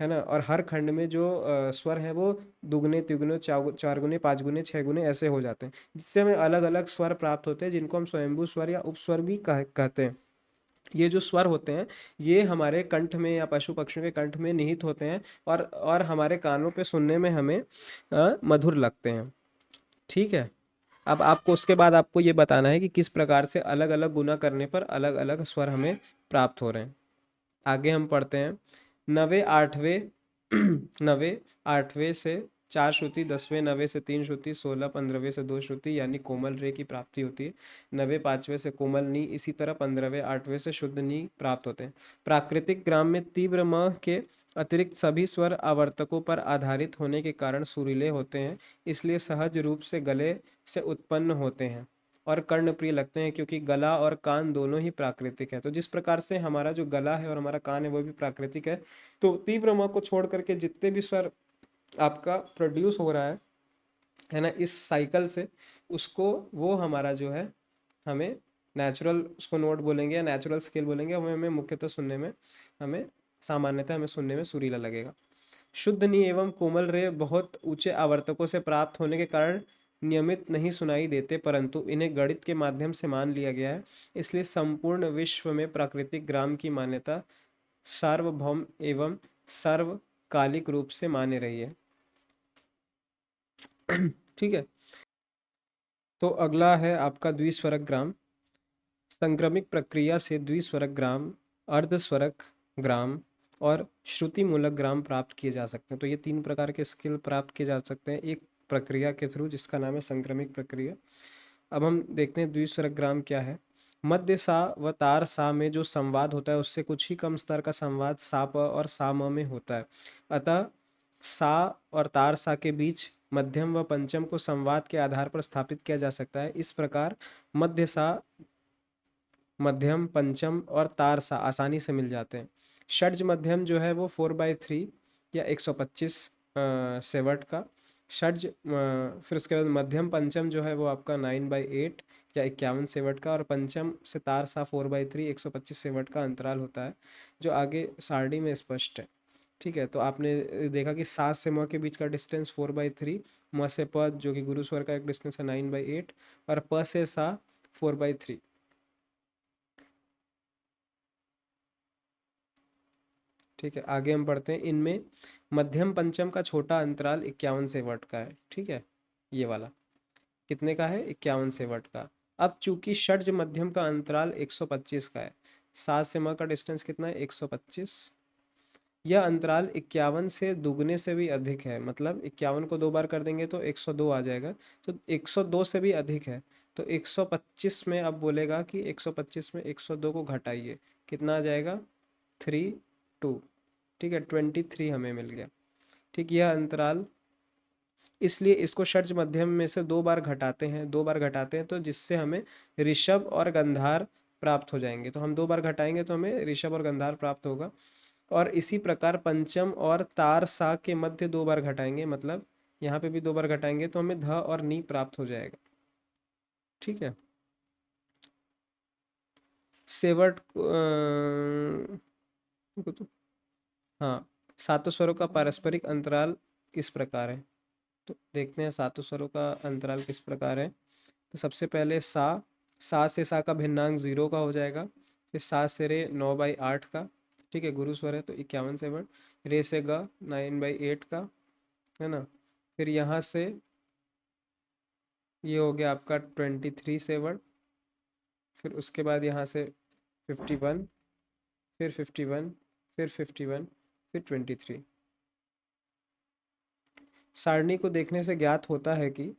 है ना, और हर खंड में जो स्वर है वो दुगने, तिगुने, चार गुने, 5 गुने, 6 गुने ऐसे हो जाते हैं, जिससे हमें अलग अलग स्वर प्राप्त होते हैं, जिनको हम स्वयंभू स्वर या उपस्वर भी कहते हैं। ये जो स्वर होते हैं ये हमारे कंठ में या पशु पक्षियों के कंठ में निहित होते हैं और हमारे कानों पे सुनने में हमें मधुर लगते हैं। ठीक है। अब आपको उसके बाद आपको ये बताना है कि किस प्रकार से अलग अलग गुना करने पर अलग अलग स्वर हमें प्राप्त हो रहे हैं। आगे हम पढ़ते हैं। नवे आठवें नवे आठवें से 4 श्रुति, 10वें नवे से 3 श्रुति, 16 15वें से 2 श्रुति यानी कोमल रे की प्राप्ति होती है। नवे पांचवें से कोमल नी, इसी तरह 15वें 8वें से शुद्ध नी प्राप्त होते हैं। प्राकृतिक ग्राम में तीव्र म के अतिरिक्त सभी स्वर आवर्तकों पर आधारित होने के कारण सुरीले होते हैं, इसलिए सहज रूप से गले से उत्पन्न होते हैं और कर्णप्रिय लगते हैं, क्योंकि गला और कान दोनों ही प्राकृतिक है। तो जिस प्रकार से हमारा जो गला है और हमारा कान है वो भी प्राकृतिक है, तो तीव्र म को छोड़ करके जितने भी स्वर आपका प्रोड्यूस हो रहा है ना इस साइकिल से, उसको वो हमारा जो है हमें नेचुरल उसको नोट बोलेंगे या नेचुरल स्केल बोलेंगे, हमें मुख्यतः सुनने में हमें सामान्यतः हमें सुनने में सुरीला लगेगा। शुद्ध नी एवं कोमल रे बहुत ऊंचे आवर्तकों से प्राप्त होने के कारण नियमित नहीं सुनाई देते, परंतु इन्हें गणित के माध्यम से मान लिया गया है, इसलिए संपूर्ण विश्व में प्राकृतिक ग्राम की मान्यता सार्वभौम एवं सर्वकालिक रूप से माने रही है। ठीक है। तो अगला है आपका द्विस्वरक ग्राम। संक्रमिक प्रक्रिया से द्विस्वरक ग्राम, अर्धस्वरक ग्राम और श्रुति मूलक ग्राम प्राप्त किए जा सकते हैं। तो ये 3 प्रकार के स्किल प्राप्त किए जा सकते हैं एक प्रक्रिया के थ्रू, जिसका नाम है संक्रमिक प्रक्रिया। अब हम देखते हैं द्विस्वरक ग्राम क्या है। मध्य सा व तार सा में जो संवाद होता है उससे कुछ ही कम स्तर का संवाद सा प और सा म में होता है। अतः सा और तार सा के बीच मध्यम व पंचम को संवाद के आधार पर स्थापित किया जा सकता है। इस प्रकार मध्य सा, मध्यम, पंचम और तार सा आसानी से मिल जाते हैं। षड्ज मध्यम जो है वो 4/3 या 125 सेवट का षड्ज, फिर उसके बाद मध्यम पंचम जो है वो आपका 9/8 या 51 सेवट का, और पंचम से तार सा 4/3 125 सेवट का अंतराल होता है, जो आगे सारणी में स्पष्ट है। ठीक है, तो आपने देखा कि सा से म के बीच का डिस्टेंस 4/3, म से प जो कि गुरु स्वर का एक डिस्टेंस है 9/8, और प से सा 4/3। ठीक है, आगे हम पढ़ते हैं। इनमें मध्यम पंचम का छोटा अंतराल 51 सेवट का है। ठीक है, ये वाला कितने का है? 51 सेवट का। अब चूंकि षड्ज मध्यम का अंतराल 125 का है, सा से म का डिस्टेंस कितना है? 125। यह अंतराल 51 से दुगने से भी अधिक है, मतलब 51 को 2 बार कर देंगे तो 102 आ जाएगा, तो 102 से भी अधिक है। तो 125 में अब बोलेगा कि 125 में 102 को घटाइए, कितना आ जाएगा? 32। ठीक है, 23 हमें मिल गया। ठीक, यह अंतराल, इसलिए इसको षड्ज मध्यम में से 2 बार घटाते हैं, 2 बार घटाते हैं तो जिससे हमें ऋषभ और गंधार प्राप्त हो जाएंगे। तो हम 2 बार घटाएंगे तो हमें ऋषभ और गंधार प्राप्त होगा। और इसी प्रकार पंचम और तार सा के मध्य 2 बार घटाएंगे, मतलब यहाँ पे भी 2 बार घटाएंगे तो हमें ध और नी प्राप्त हो जाएगा। ठीक है, सेवट रुको तो, हाँ, सातों स्वरों का पारस्परिक अंतराल इस प्रकार है। तो देखते हैं सातों स्वरों का अंतराल किस प्रकार है। तो सबसे पहले सा से सा का भिन्नांक 0 का हो जाएगा। फिर सा से रे 9/8 का, ठीक है, गुरु स्वर है तो 51 सेवट। रे से ग 9/8 का, है ना। फिर यहाँ से ये हो गया आपका 23 सेवट। फिर उसके बाद यहाँ से 51, फिर 51, फिर 51, फिर 23। सारणी को देखने से ज्ञात होता है कि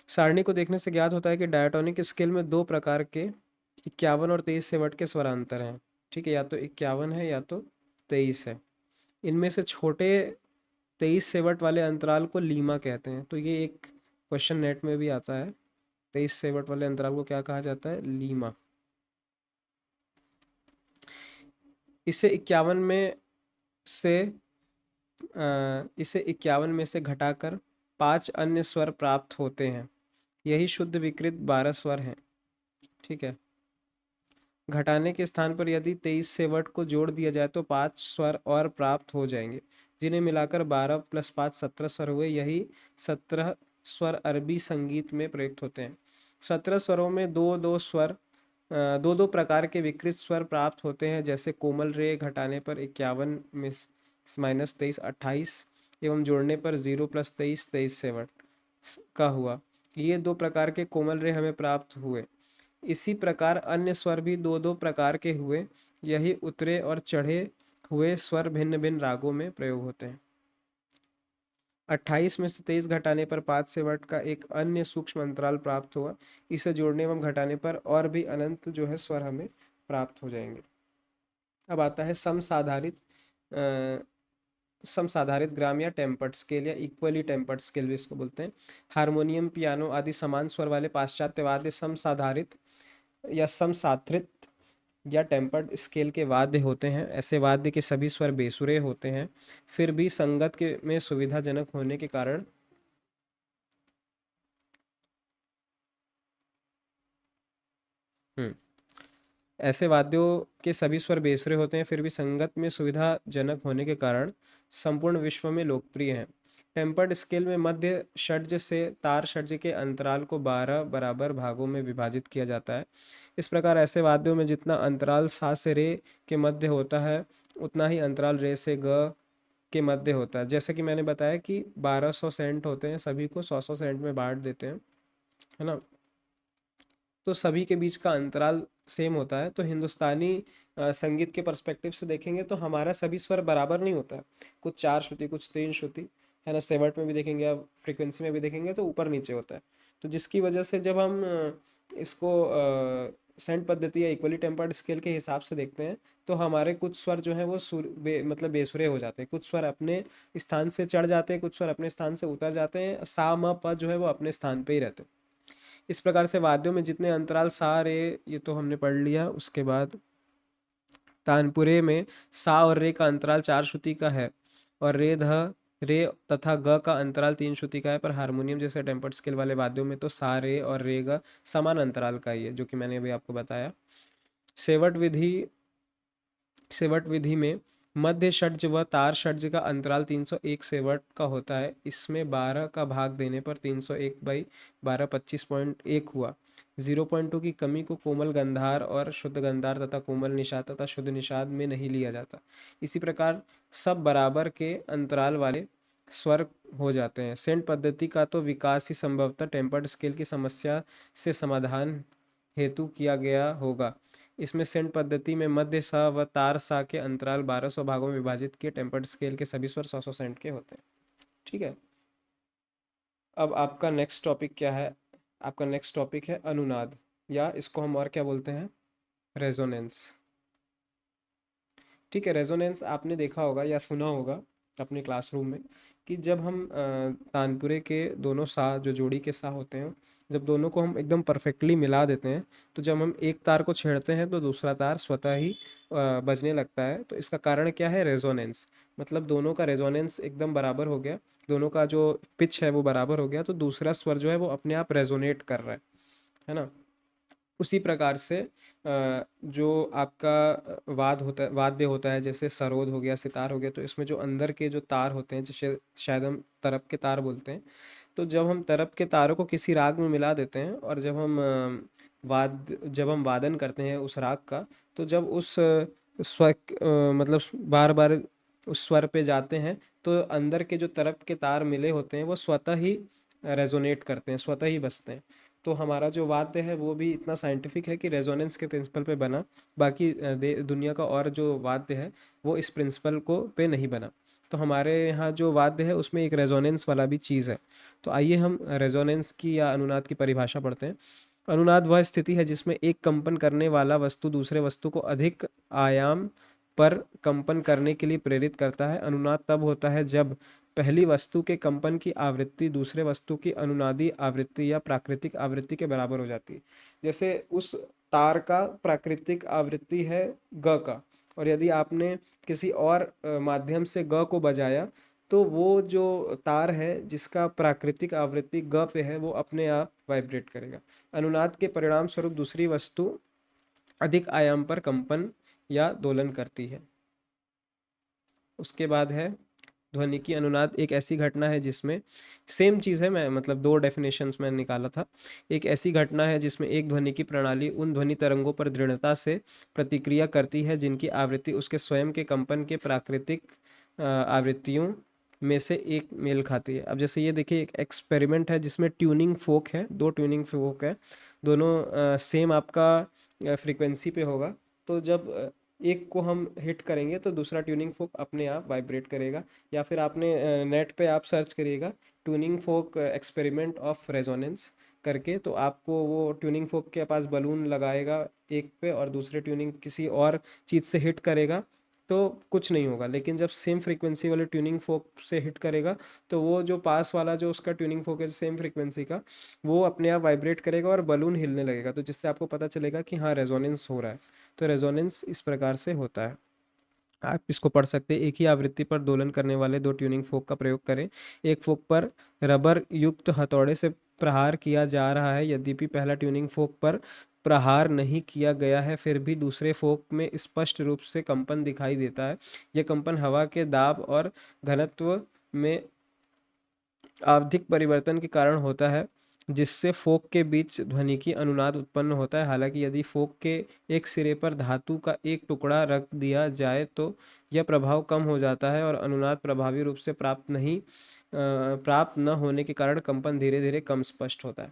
सारणी को देखने से ज्ञात होता है कि डायटोनिक स्केल में 2 प्रकार के 51 और 23 सेवट के स्वरांतर हैं। ठीक है, या तो 51 है या तो 23 है। इनमें से छोटे 23 सेवट वाले अंतराल को लीमा कहते हैं। तो ये एक क्वेश्चन नेट में भी आता है, 23 सेवट वाले अंतराल को क्या कहा जाता है? लीमा। इसे 51 में से इसे 51 में से घटाकर 5 अन्य स्वर प्राप्त होते हैं। यही शुद्ध विकृत 12 स्वर हैं। ठीक है, घटाने के स्थान पर यदि 23 सेवट को जोड़ दिया जाए तो 5 स्वर और प्राप्त हो जाएंगे, जिन्हें मिलाकर 12 + 5 17 स्वर हुए। यही 17 स्वर अरबी संगीत में प्रयुक्त होते हैं। 17 स्वरों में दो दो स्वर, दो दो प्रकार के विकृत स्वर प्राप्त होते हैं, जैसे कोमल रे घटाने पर 51 में -23 28, एवं जोड़ने पर 0 + 23 23 सेवट का हुआ। ये 2 प्रकार के कोमल रे हमें प्राप्त हुए। इसी प्रकार अन्य स्वर भी 2 2 प्रकार के हुए। यही उतरे और चढ़े हुए स्वर भिन्न भिन्न रागों में प्रयोग होते हैं। 28 में से 23 घटाने पर 5 सेवट का एक अन्य सूक्ष्म अंतराल प्राप्त हुआ। इसे जोड़ने एवं घटाने पर और भी अनंत जो है स्वर हमें प्राप्त हो जाएंगे। अब आता है समसाधारित समसाधारित ग्राम या टेम्पर्ड स्केल, या इक्वली टेम्पर्ड स्केल भी इसको बोलते हैं। हारमोनियम, पियानो आदि समान स्वर वाले पाश्चात्य वाद्य समसाधारित या समसात्रित या टेम्पर्ड स्केल के वाद्य होते हैं। ऐसे वाद्य के सभी स्वर बेसुरे होते हैं, फिर भी संगत के में सुविधाजनक होने के कारण ऐसे वाद्यों के सभी स्वर बेसुरे होते हैं, फिर भी संगत में सुविधाजनक होने के कारण संपूर्ण विश्व में लोकप्रिय हैं। टेम्पर्ड स्केल में मध्य षड्ज से तार षड्ज के अंतराल को 12 बराबर भागों में विभाजित किया जाता है। इस प्रकार ऐसे वाद्यों में जितना अंतराल सा से रे के मध्य होता है, उतना ही अंतराल रे से ग के मध्य होता है। जैसे कि मैंने बताया कि 1200 सेंट होते हैं, सभी को 100 सेंट में बांट देते हैं, है ना। तो सभी के बीच का अंतराल सेम होता है। तो हिंदुस्तानी संगीत के पर्सपेक्टिव से देखेंगे तो हमारा सभी स्वर बराबर नहीं होता है। कुछ 4 श्रुति, कुछ 3 श्रुति, है ना। सेवट में भी देखेंगे, अब फ्रीक्वेंसी में भी देखेंगे तो ऊपर नीचे होता है। तो जिसकी वजह से जब हम इसको सेंट पद्धति या इक्वली टेम्पर्ड स्केल के हिसाब से देखते हैं तो हमारे कुछ स्वर जो हैं वो मतलब बेसुरे हो जाते हैं। कुछ स्वर अपने स्थान से चढ़ जाते हैं, कुछ स्वर अपने स्थान से उतर जाते हैं। सा म प जो है वो अपने स्थान पे ही रहते हैं। इस प्रकार से वाद्यों में जितने अंतराल सा रे, ये तो हमने पढ़ लिया। उसके बाद तानपुरे में सा और रे का अंतराल 4 श्रुति का है, और रे ध रे तथा ग का अंतराल 3 श्रुति का है, पर हारमोनियम जैसे टेम्पर्ड स्केल वाले वाद्यों में तो सा रे और रे ग समान अंतराल का ही है, जो कि मैंने अभी आपको बताया। सेवट विधि सेवट विधि में मध्य षड्ज व तार षड्ज का अंतराल 301 सेवट का होता है। इसमें 12 का भाग देने पर 301 बाई 12 25.1 हुआ। 0.2 की कमी को कोमल गंधार और शुद्ध गंधार तथा कोमल निषाद तथा शुद्ध निषाद में नहीं लिया जाता। इसी प्रकार सब बराबर के अंतराल वाले स्वर हो जाते हैं। सेंट पद्धति का तो विकास ही संभवतः टेम्पर्ड स्केल की समस्या से समाधान हेतु किया गया होगा। इसमें सेंट पद्धति में मध्य सा व तार सा के अंतराल 1200 भागों में विभाजित किए टेम्पर्ड स्केल के सभी स्वर 100 सेंट के होते हैं। ठीक है, अब आपका नेक्स्ट टॉपिक क्या है? आपका नेक्स्ट टॉपिक है अनुनाद, या इसको हम और क्या बोलते हैं, रेजोनेंस। ठीक है, रेजोनेंस आपने देखा होगा या सुना होगा अपने क्लासरूम में कि जब हम तानपुरे के दोनों सा, जो जोड़ी के सा होते हैं, जब दोनों को हम एकदम परफेक्टली मिला देते हैं, तो जब हम एक तार को छेड़ते हैं तो दूसरा तार स्वतः ही बजने लगता है। तो इसका कारण क्या है? रेजोनेंस। मतलब दोनों का रेजोनेंस एकदम बराबर हो गया, दोनों का जो पिच है वो बराबर हो गया, तो दूसरा स्वर जो है वो अपने आप रेजोनेट कर रहा है ना। उसी प्रकार से जो आपका वाद्य होता है, जैसे सरोद हो गया, सितार हो गया, तो इसमें जो अंदर के जो तार होते हैं, जैसे शायद हम तरप के तार बोलते हैं, तो जब हम तरप के तारों को किसी राग में मिला देते हैं और जब हम वादन करते हैं उस राग का, तो जब उस स्वर मतलब बार बार उस स्वर पे जाते हैं, तो अंदर के जो तरप के तार मिले होते हैं वो स्वतः ही रेजोनेट करते हैं, स्वतः ही बजते हैं। तो हमारा जो वाद्य है वो भी इतना साइंटिफिक है कि रेजोनेंस के प्रिंसिपल पे बना। बाकी दुनिया का और जो वाद्य है वो इस प्रिंसिपल को पे नहीं बना। तो हमारे यहाँ जो वाद्य है उसमें एक रेजोनेंस वाला भी चीज़ है। तो आइए हम रेजोनेंस की या अनुनाद की परिभाषा पढ़ते हैं। अनुनाद वह स्थिति है जिसमें एक कंपन करने वाला वस्तु दूसरे वस्तु को अधिक आयाम पर कंपन करने के लिए प्रेरित करता है। अनुनाद तब होता है जब पहली वस्तु के कंपन की आवृत्ति दूसरे वस्तु की अनुनादी आवृत्ति या प्राकृतिक आवृत्ति के बराबर हो जाती है। जैसे उस तार का प्राकृतिक आवृत्ति है ग का, और यदि आपने किसी और माध्यम से ग को बजाया, तो वो जो तार है जिसका प्राकृतिक आवृत्ति ग पे है वो अपने आप वाइब्रेट करेगा। अनुनाद के परिणाम स्वरूप दूसरी वस्तु अधिक आयाम पर कंपन या दोलन करती है। उसके बाद है ध्वनिकी अनुनाद। एक ऐसी घटना है जिसमें सेम चीज़ है, मैं मतलब दो डेफिनेशंस मैंने निकाला था। एक ऐसी घटना है जिसमें एक ध्वनिकी प्रणाली उन ध्वनि तरंगों पर दृढ़ता से प्रतिक्रिया करती है जिनकी आवृत्ति उसके स्वयं के कंपन के प्राकृतिक आवृत्तियों में से एक मेल खाती है। अब जैसे ये देखिए, एक एक्सपेरिमेंट है जिसमें ट्यूनिंग फोक है, दो ट्यूनिंग फोक है, दोनों सेम आपका फ्रीक्वेंसी पे होगा। तो जब एक को हम हिट करेंगे तो दूसरा ट्यूनिंग फोक अपने आप वाइब्रेट करेगा। या फिर आपने नेट पे आप सर्च करिएगा tuning folk experiment of resonance करके, तो आपको वो ट्यूनिंग फोक के पास बलून लगाएगा एक पे और दूसरे ट्यूनिंग किसी और चीज़ से हिट करेगा तो कुछ नहीं होगा। लेकिन जब सेम फ्रीक्वेंसी वाले ट्यूनिंग फोक से हिट करेगा तो वो जो पास वाला जो उसका ट्यूनिंग फोक है सेम फ्रीक्वेंसी का, वो अपने आप वाइब्रेट करेगा और बलून हिलने लगेगा, तो जिससे आपको पता चलेगा कि हाँ रेजोनेंस हो रहा है। तो रेजोनेंस इस प्रकार से होता है। आप इसको पढ़ सकते हैं। एक ही आवृत्ति पर दोलन करने वाले दो ट्यूनिंग फोक का प्रयोग करें। एक फोक पर रबर युक्त हथौड़े से प्रहार किया जा रहा है। यद्यपि पहला ट्यूनिंग फोक पर प्रहार नहीं किया गया है, फिर भी दूसरे फोक में स्पष्ट रूप से कंपन दिखाई देता है। यह कंपन हवा के दाब और घनत्व में आवधिक परिवर्तन के कारण होता है, जिससे फोक के बीच ध्वनिकी अनुनाद उत्पन्न होता है। हालांकि यदि फोक के एक सिरे पर धातु का एक टुकड़ा रख दिया जाए तो यह प्रभाव कम हो जाता है और अनुनाद प्रभावी रूप से प्राप्त न होने के कारण कंपन धीरे धीरे कम स्पष्ट होता है।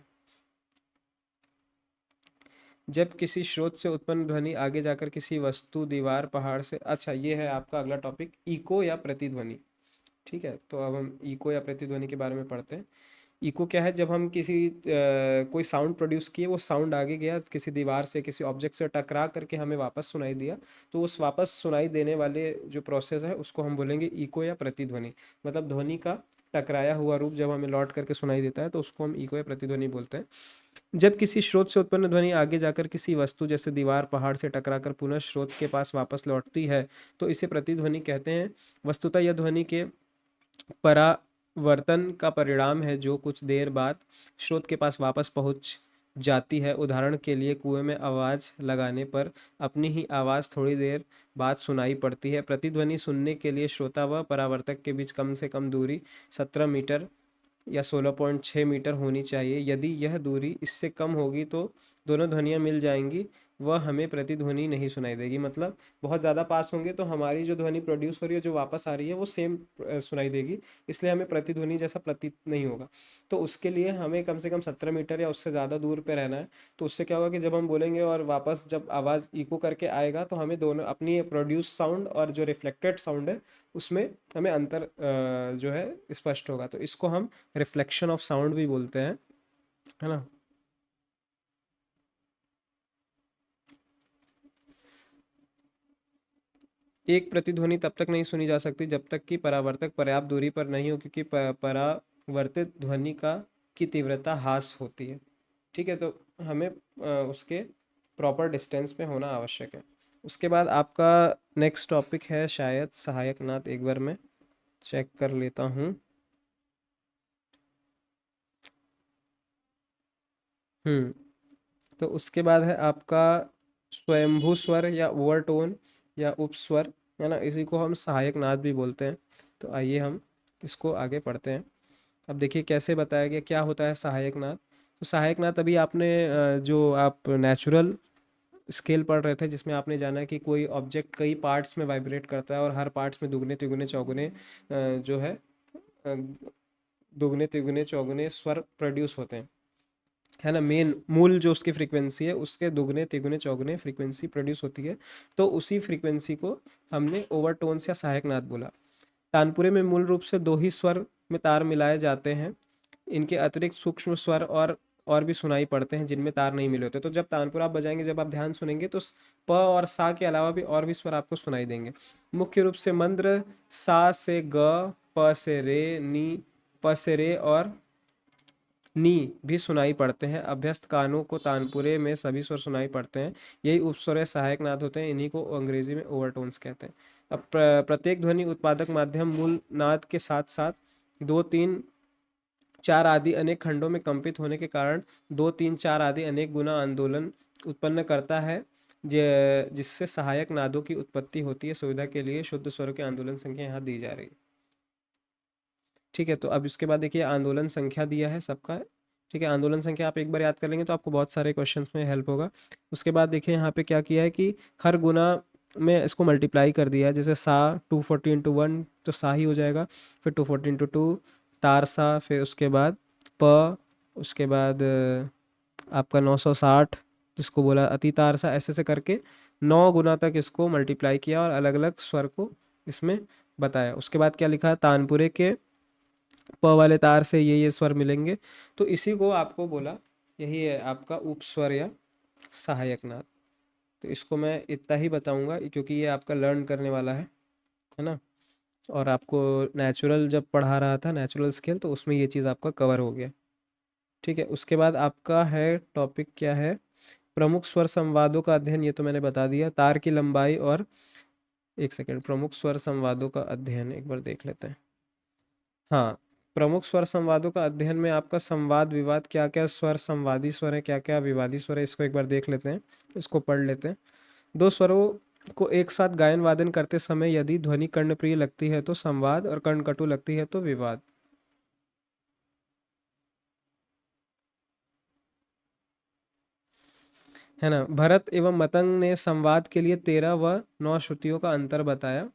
जब किसी स्रोत से उत्पन्न ध्वनि आगे जाकर किसी वस्तु, दीवार, पहाड़ से, अच्छा ये है आपका अगला टॉपिक, इको या प्रतिध्वनि। ठीक है, तो अब हम इको या प्रतिध्वनि के बारे में पढ़ते हैं। इको क्या है? जब हम कोई साउंड प्रोड्यूस किए, वो साउंड आगे गया किसी दीवार से, किसी ऑब्जेक्ट से टकरा करके हमें वापस सुनाई दिया, तो उस वापस सुनाई देने वाले जो प्रोसेस है उसको हम बोलेंगे इको या प्रतिध्वनि। मतलब ध्वनि का टकराया हुआ रूप जब हमें लौट करके सुनाई देता है तो उसको हम इको या प्रतिध्वनि बोलते हैं। जब किसी स्रोत से उत्पन्न ध्वनि आगे जाकर किसी वस्तु जैसे दीवार, पहाड़ से टकराकर पुनः स्रोत के पास वापस लौटती है तो इसे प्रतिध्वनि कहते हैं। वस्तुतः यह ध्वनि के परावर्तन का परिणाम है जो कुछ देर बाद स्रोत के पास वापस पहुंच जाती है। उदाहरण के लिए कुएं में आवाज़ लगाने पर अपनी ही आवाज़ थोड़ी देर बाद सुनाई पड़ती है। प्रतिध्वनि सुनने के लिए श्रोता व परावर्तक के बीच कम से कम दूरी 17 मीटर या 16.6 मीटर होनी चाहिए। यदि यह दूरी इससे कम होगी तो दोनों ध्वनियाँ मिल जाएंगी, वह हमें प्रतिध्वनि नहीं सुनाई देगी। मतलब बहुत ज़्यादा पास होंगे तो हमारी जो ध्वनि प्रोड्यूस हो रही है, जो वापस आ रही है, वो सेम सुनाई देगी, इसलिए हमें प्रतिध्वनि जैसा प्रतीत नहीं होगा। तो उसके लिए हमें कम से कम 17 मीटर या उससे ज़्यादा दूर पे रहना है। तो उससे क्या होगा कि जब हम बोलेंगे और वापस जब आवाज़ इको करके आएगा तो हमें दोनों अपनी प्रोड्यूस साउंड और जो रिफ्लेक्टेड साउंड है उसमें हमें अंतर जो है स्पष्ट होगा। तो इसको हम रिफ्लेक्शन ऑफ साउंड भी बोलते हैं, है ना। एक प्रतिध्वनि तब तक नहीं सुनी जा सकती जब तक कि परावर्तक पर्याप्त दूरी पर नहीं हो, क्योंकि परावर्तित ध्वनि का की तीव्रता ह्रास होती है। ठीक है, तो हमें उसके प्रॉपर डिस्टेंस पे होना आवश्यक है। उसके बाद आपका नेक्स्ट टॉपिक है शायद सहायक नाद। एक बार मैं चेक कर लेता हूँ। हम्म तो उसके बाद है आपका स्वयंभू स्वर या ओवरटोन या उपस्वर, है ना। इसी को हम सहायक नाद भी बोलते हैं। तो आइए हम इसको आगे पढ़ते हैं। अब देखिए कैसे बताया गया, क्या होता है सहायक नाद। तो सहायक नाद अभी आपने जो आप नेचुरल स्केल पढ़ रहे थे, जिसमें आपने जाना कि कोई ऑब्जेक्ट कई पार्ट्स में वाइब्रेट करता है और हर पार्ट्स में दुगने तिगुने चौगुने जो है अ, दुगने तिगुने चौगुने स्वर प्रोड्यूस होते हैं, है ना। मेन मूल जो उसकी फ्रीक्वेंसी है उसके दुगने तिगुने चौगुने फ्रीक्वेंसी प्रोड्यूस होती है। तो उसी फ्रीक्वेंसी को हमने ओवरटोन्स या सहायक नाद बोला। तानपुरे में मूल रूप से दो ही स्वर में तार मिलाए जाते हैं। इनके अतिरिक्त सूक्ष्म स्वर और भी सुनाई पड़ते हैं जिनमें तार नहीं मिले होते। तो जब तानपुरा आप बजाएंगे, जब आप ध्यान सुनेंगे तो प और सा के अलावा भी और भी स्वर आपको सुनाई देंगे। मुख्य रूप से मंद्र सा से ग, प से रे, नी, प से रे और नी भी सुनाई पड़ते हैं। अभ्यस्त कानों को तानपुरे में सभी स्वर सुनाई पड़ते हैं। यही उपस्वर या सहायक नाद होते हैं। इन्हीं को अंग्रेजी में ओवरटोन्स कहते हैं। अब प्रत्येक ध्वनि उत्पादक माध्यम मूल नाद के साथ साथ दो तीन चार आदि अनेक खंडों में कंपित होने के कारण दो तीन चार आदि अनेक गुना आंदोलन उत्पन्न करता है, जिससे सहायक नादों की उत्पत्ति होती है। सुविधा के लिए शुद्ध स्वरों की आंदोलन संख्या यहाँ दी जा रही है। ठीक है, तो अब इसके बाद देखिए आंदोलन संख्या दिया है सबका। ठीक है, आंदोलन संख्या आप एक बार याद कर लेंगे तो आपको बहुत सारे क्वेश्चंस में हेल्प होगा। उसके बाद देखिए यहाँ पे क्या किया है कि हर गुना में इसको मल्टीप्लाई कर दिया है। जैसे सा 240 इंटू 1 तो सा ही हो जाएगा, फिर 240 इंटू 2 तार सा, फिर उसके बाद प, उसके बाद आपका 960 जिसको बोला अति तार सा, ऐसे ऐसे करके 9 गुना तक इसको मल्टीप्लाई किया और अलग अलग स्वर को इसमें बताया। उसके बाद क्या लिखा है, तानपुरे के प वाले तार से ये स्वर मिलेंगे। तो इसी को आपको बोला, यही है आपका उपस्वर या सहायक नाद। तो इसको मैं इतना ही बताऊंगा क्योंकि ये आपका लर्न करने वाला है ना। और आपको नेचुरल जब पढ़ा रहा था नेचुरल स्केल, तो उसमें ये चीज़ आपका कवर हो गया। ठीक है, उसके बाद आपका है टॉपिक क्या है, प्रमुख स्वर संवादों का अध्ययन। ये तो मैंने बता दिया। तार की लंबाई और एक सेकेंड, प्रमुख स्वर संवादों का अध्ययन एक बार देख लेते हैं। हाँ, प्रमुख स्वर संवादों का अध्ययन में आपका संवाद विवाद, क्या क्या स्वर संवादी स्वर है, क्या क्या विवादी स्वर है, इसको एक बार देख लेते हैं, इसको पढ़ लेते हैं। दो स्वरों को एक साथ गायन वादन करते समय यदि ध्वनि कर्णप्रिय लगती है तो संवाद और कर्णकटु लगती है तो विवाद। है ना। भरत एवं मतंग ने संवाद के लिए 13 व 9 श्रुतियों का अंतर बताया।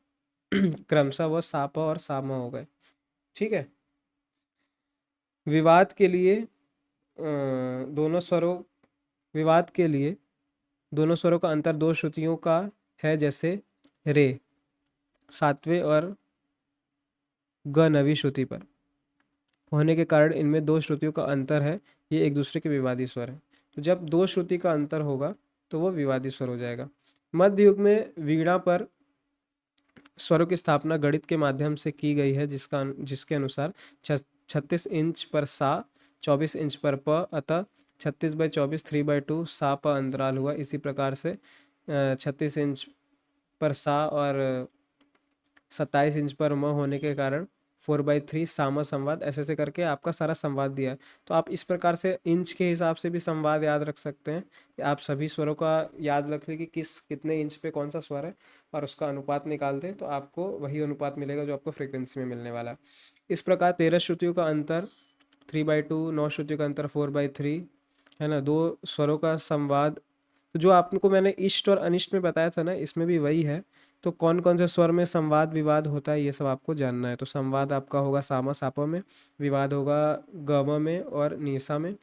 क्रमशः वह साप और साम हो गए। ठीक है। विवाद के लिए दोनों स्वरों विवाद के लिए दोनों स्वरों का अंतर दो श्रुतियों का है। जैसे रे सातवें और ग नवी श्रुति पर होने के कारण इनमें दो श्रुतियों का अंतर है। ये एक दूसरे के विवादी स्वर है। तो जब दो श्रुति का अंतर होगा तो वो विवादी स्वर हो जाएगा। मध्य युग में वीणा पर स्वरों की स्थापना गणित के माध्यम से की गई है, जिसके अनुसार 36 इंच पर सा, 24 इंच पर प, अतः 36/24 3/2 सा प अंतराल हुआ। इसी प्रकार से 36 इंच पर सा और 27 इंच पर म होने के कारण 4/3 सामा संवाद, ऐसे ऐसे करके आपका सारा संवाद दिया है। तो आप इस प्रकार से इंच के हिसाब से भी संवाद याद रख सकते हैं कि आप सभी स्वरों का याद रख लें कि किस कितने इंच पे कौन सा स्वर है, और उसका अनुपात निकाल दें तो आपको वही अनुपात मिलेगा जो आपको फ्रीक्वेंसी में मिलने वाला है। इस प्रकार 13 श्रुतियों का अंतर 3/2, 9 श्रुतियों का अंतर 4/3, है ना, दो स्वरों का संवाद। तो जो आपको मैंने इष्ट और अनिष्ट में बताया था ना, इसमें भी वही है। तो कौन कौन से स्वर में संवाद विवाद होता है ये सब आपको जानना है। तो संवाद आपका होगा सामा सापा में, विवाद होगा गम में और नीसा में,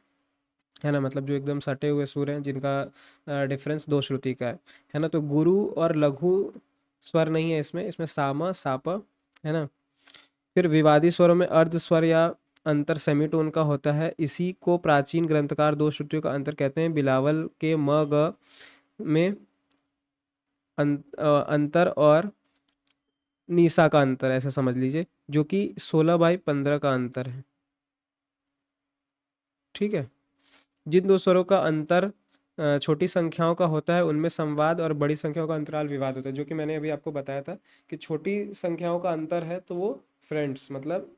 है ना, मतलब जो एकदम सटे हुए सुर हैं जिनका डिफरेंस दो श्रुति का है ना। तो गुरु और लघु स्वर नहीं है इसमें, इसमें सामा सापा, है ना। फिर विवादी स्वरों में अर्ध स्वर या अंतर सेमीटोन का होता है। इसी को प्राचीन ग्रंथकार दो श्रुतियों का अंतर कहते हैं। बिलावल के म ग में अंतर और नीसा का अंतर ऐसा समझ लीजिए, जो कि 16/15 का अंतर है। ठीक है। जिन दो स्वरों का अंतर छोटी संख्याओं का होता है उनमें संवाद, और बड़ी संख्याओं का अंतराल विवाद होता है, जो कि मैंने अभी आपको बताया था कि छोटी संख्याओं का अंतर है तो वो फ्रेंड्स मतलब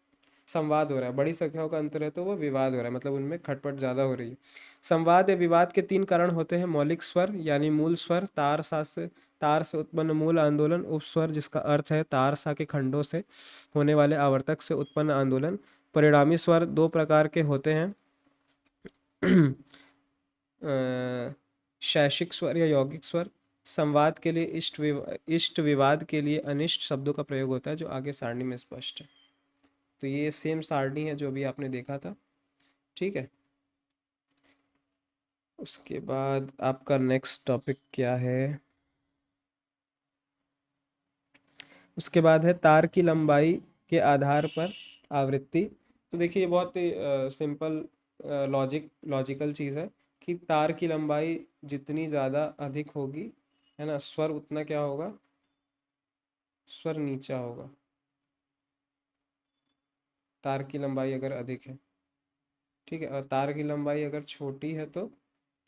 संवाद हो रहा है, बड़ी संख्याओं का अंतर है तो वो विवाद हो रहा है, मतलब उनमें खटपट ज़्यादा हो रही है। संवाद या विवाद के 3 कारण होते हैं। मौलिक स्वर यानी मूल स्वर, तार से उत्पन्न मूल आंदोलन, उपस्वर जिसका अर्थ है तार सा के खंडों से होने वाले आवर्तक से उत्पन्न आंदोलन। परिणामी स्वर दो प्रकार के होते हैं, शैषिक स्वर या यौगिक स्वर। संवाद के लिए इष्ट, विवाद के लिए अनिष्ट शब्दों का प्रयोग होता है, जो आगे सारणी में स्पष्ट है। तो ये सेम सारणी है जो अभी आपने देखा था। ठीक है। उसके बाद आपका नेक्स्ट टॉपिक क्या है? उसके बाद है तार की लंबाई के आधार पर आवृत्ति। तो देखिए ये बहुत ही सिंपल लॉजिकल चीज़ है कि तार की लंबाई जितनी ज़्यादा अधिक होगी, है ना, स्वर उतना क्या होगा, स्वर नीचा होगा। तार की लंबाई अगर अधिक है, ठीक है, और तार की लंबाई अगर छोटी है तो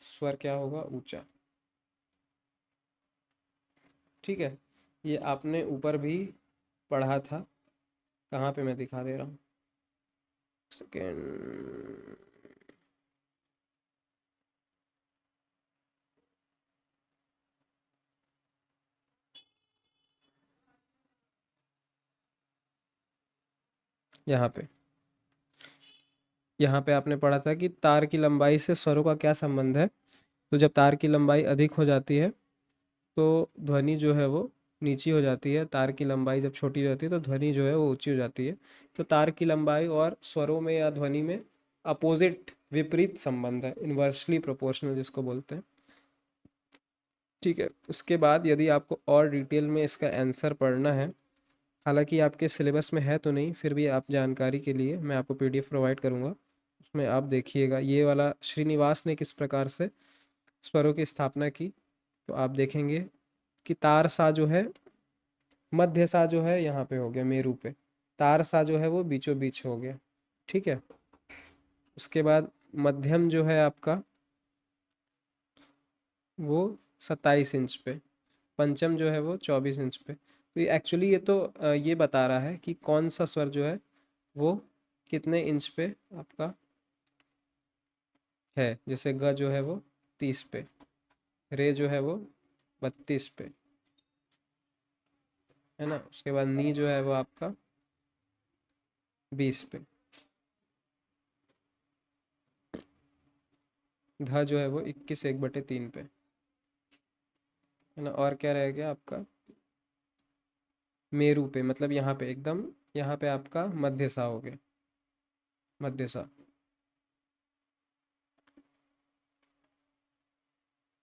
स्वर क्या होगा, ऊंचा। ठीक है। ये आपने ऊपर भी पढ़ा था, कहाँ पे मैं दिखा दे रहा हूँ, सेकेंड। यहाँ पे आपने पढ़ा था कि तार की लंबाई से स्वरों का क्या संबंध है। तो जब तार की लंबाई अधिक हो जाती है तो ध्वनि जो है वो नीची हो जाती है, तार की लंबाई जब छोटी हो जाती है तो ध्वनि जो है वो ऊंची हो जाती है। तो तार की लंबाई और स्वरों में या ध्वनि में अपोजिट, विपरीत संबंध है, इन्वर्सली प्रोपोर्शनल जिसको बोलते हैं। ठीक है। उसके बाद यदि आपको और डिटेल में इसका आंसर पढ़ना है, हालांकि आपके सिलेबस में है तो नहीं, फिर भी आप जानकारी के लिए मैं आपको पीडीएफ प्रोवाइड करूँगा, उसमें आप देखिएगा ये वाला श्रीनिवास ने किस प्रकार से स्वरों की स्थापना की। तो आप देखेंगे कि तार सा जो है, मध्य सा जो है यहाँ पे हो गया मेरू पे, तार सा जो है वो बीचों बीच हो गया। ठीक है। उसके बाद मध्यम जो है आपका वो 27 इंच पे, पंचम जो है वो 24 इंच पे। तो ये एक्चुअली ये तो ये बता रहा है कि कौन सा स्वर जो है वो कितने इंच पे आपका है। जैसे ग जो है वो 30 पे, रे जो है वो 32 पे, है ना। उसके बाद नी जो है वो आपका 20 पे, ध जो है वो 21 1/3 पे, है ना। और क्या रह गया आपका, मेरू पे, मतलब यहाँ पे एकदम, यहाँ पे आपका मध्य सा हो गया, मध्य सा।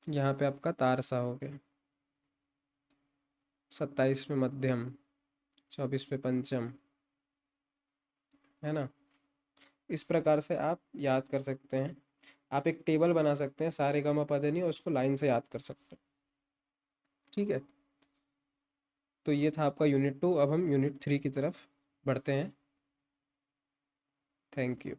यहाँ पे आपका तार सा हो गया, 27 में मध्यम, 24 पे पंचम, है ना। इस प्रकार से आप याद कर सकते हैं। आप एक टेबल बना सकते हैं सारे गामा पधनी और उसको लाइन से याद कर सकते हैं। ठीक है। तो ये था आपका यूनिट 2। अब हम यूनिट 3 की तरफ बढ़ते हैं। Thank you.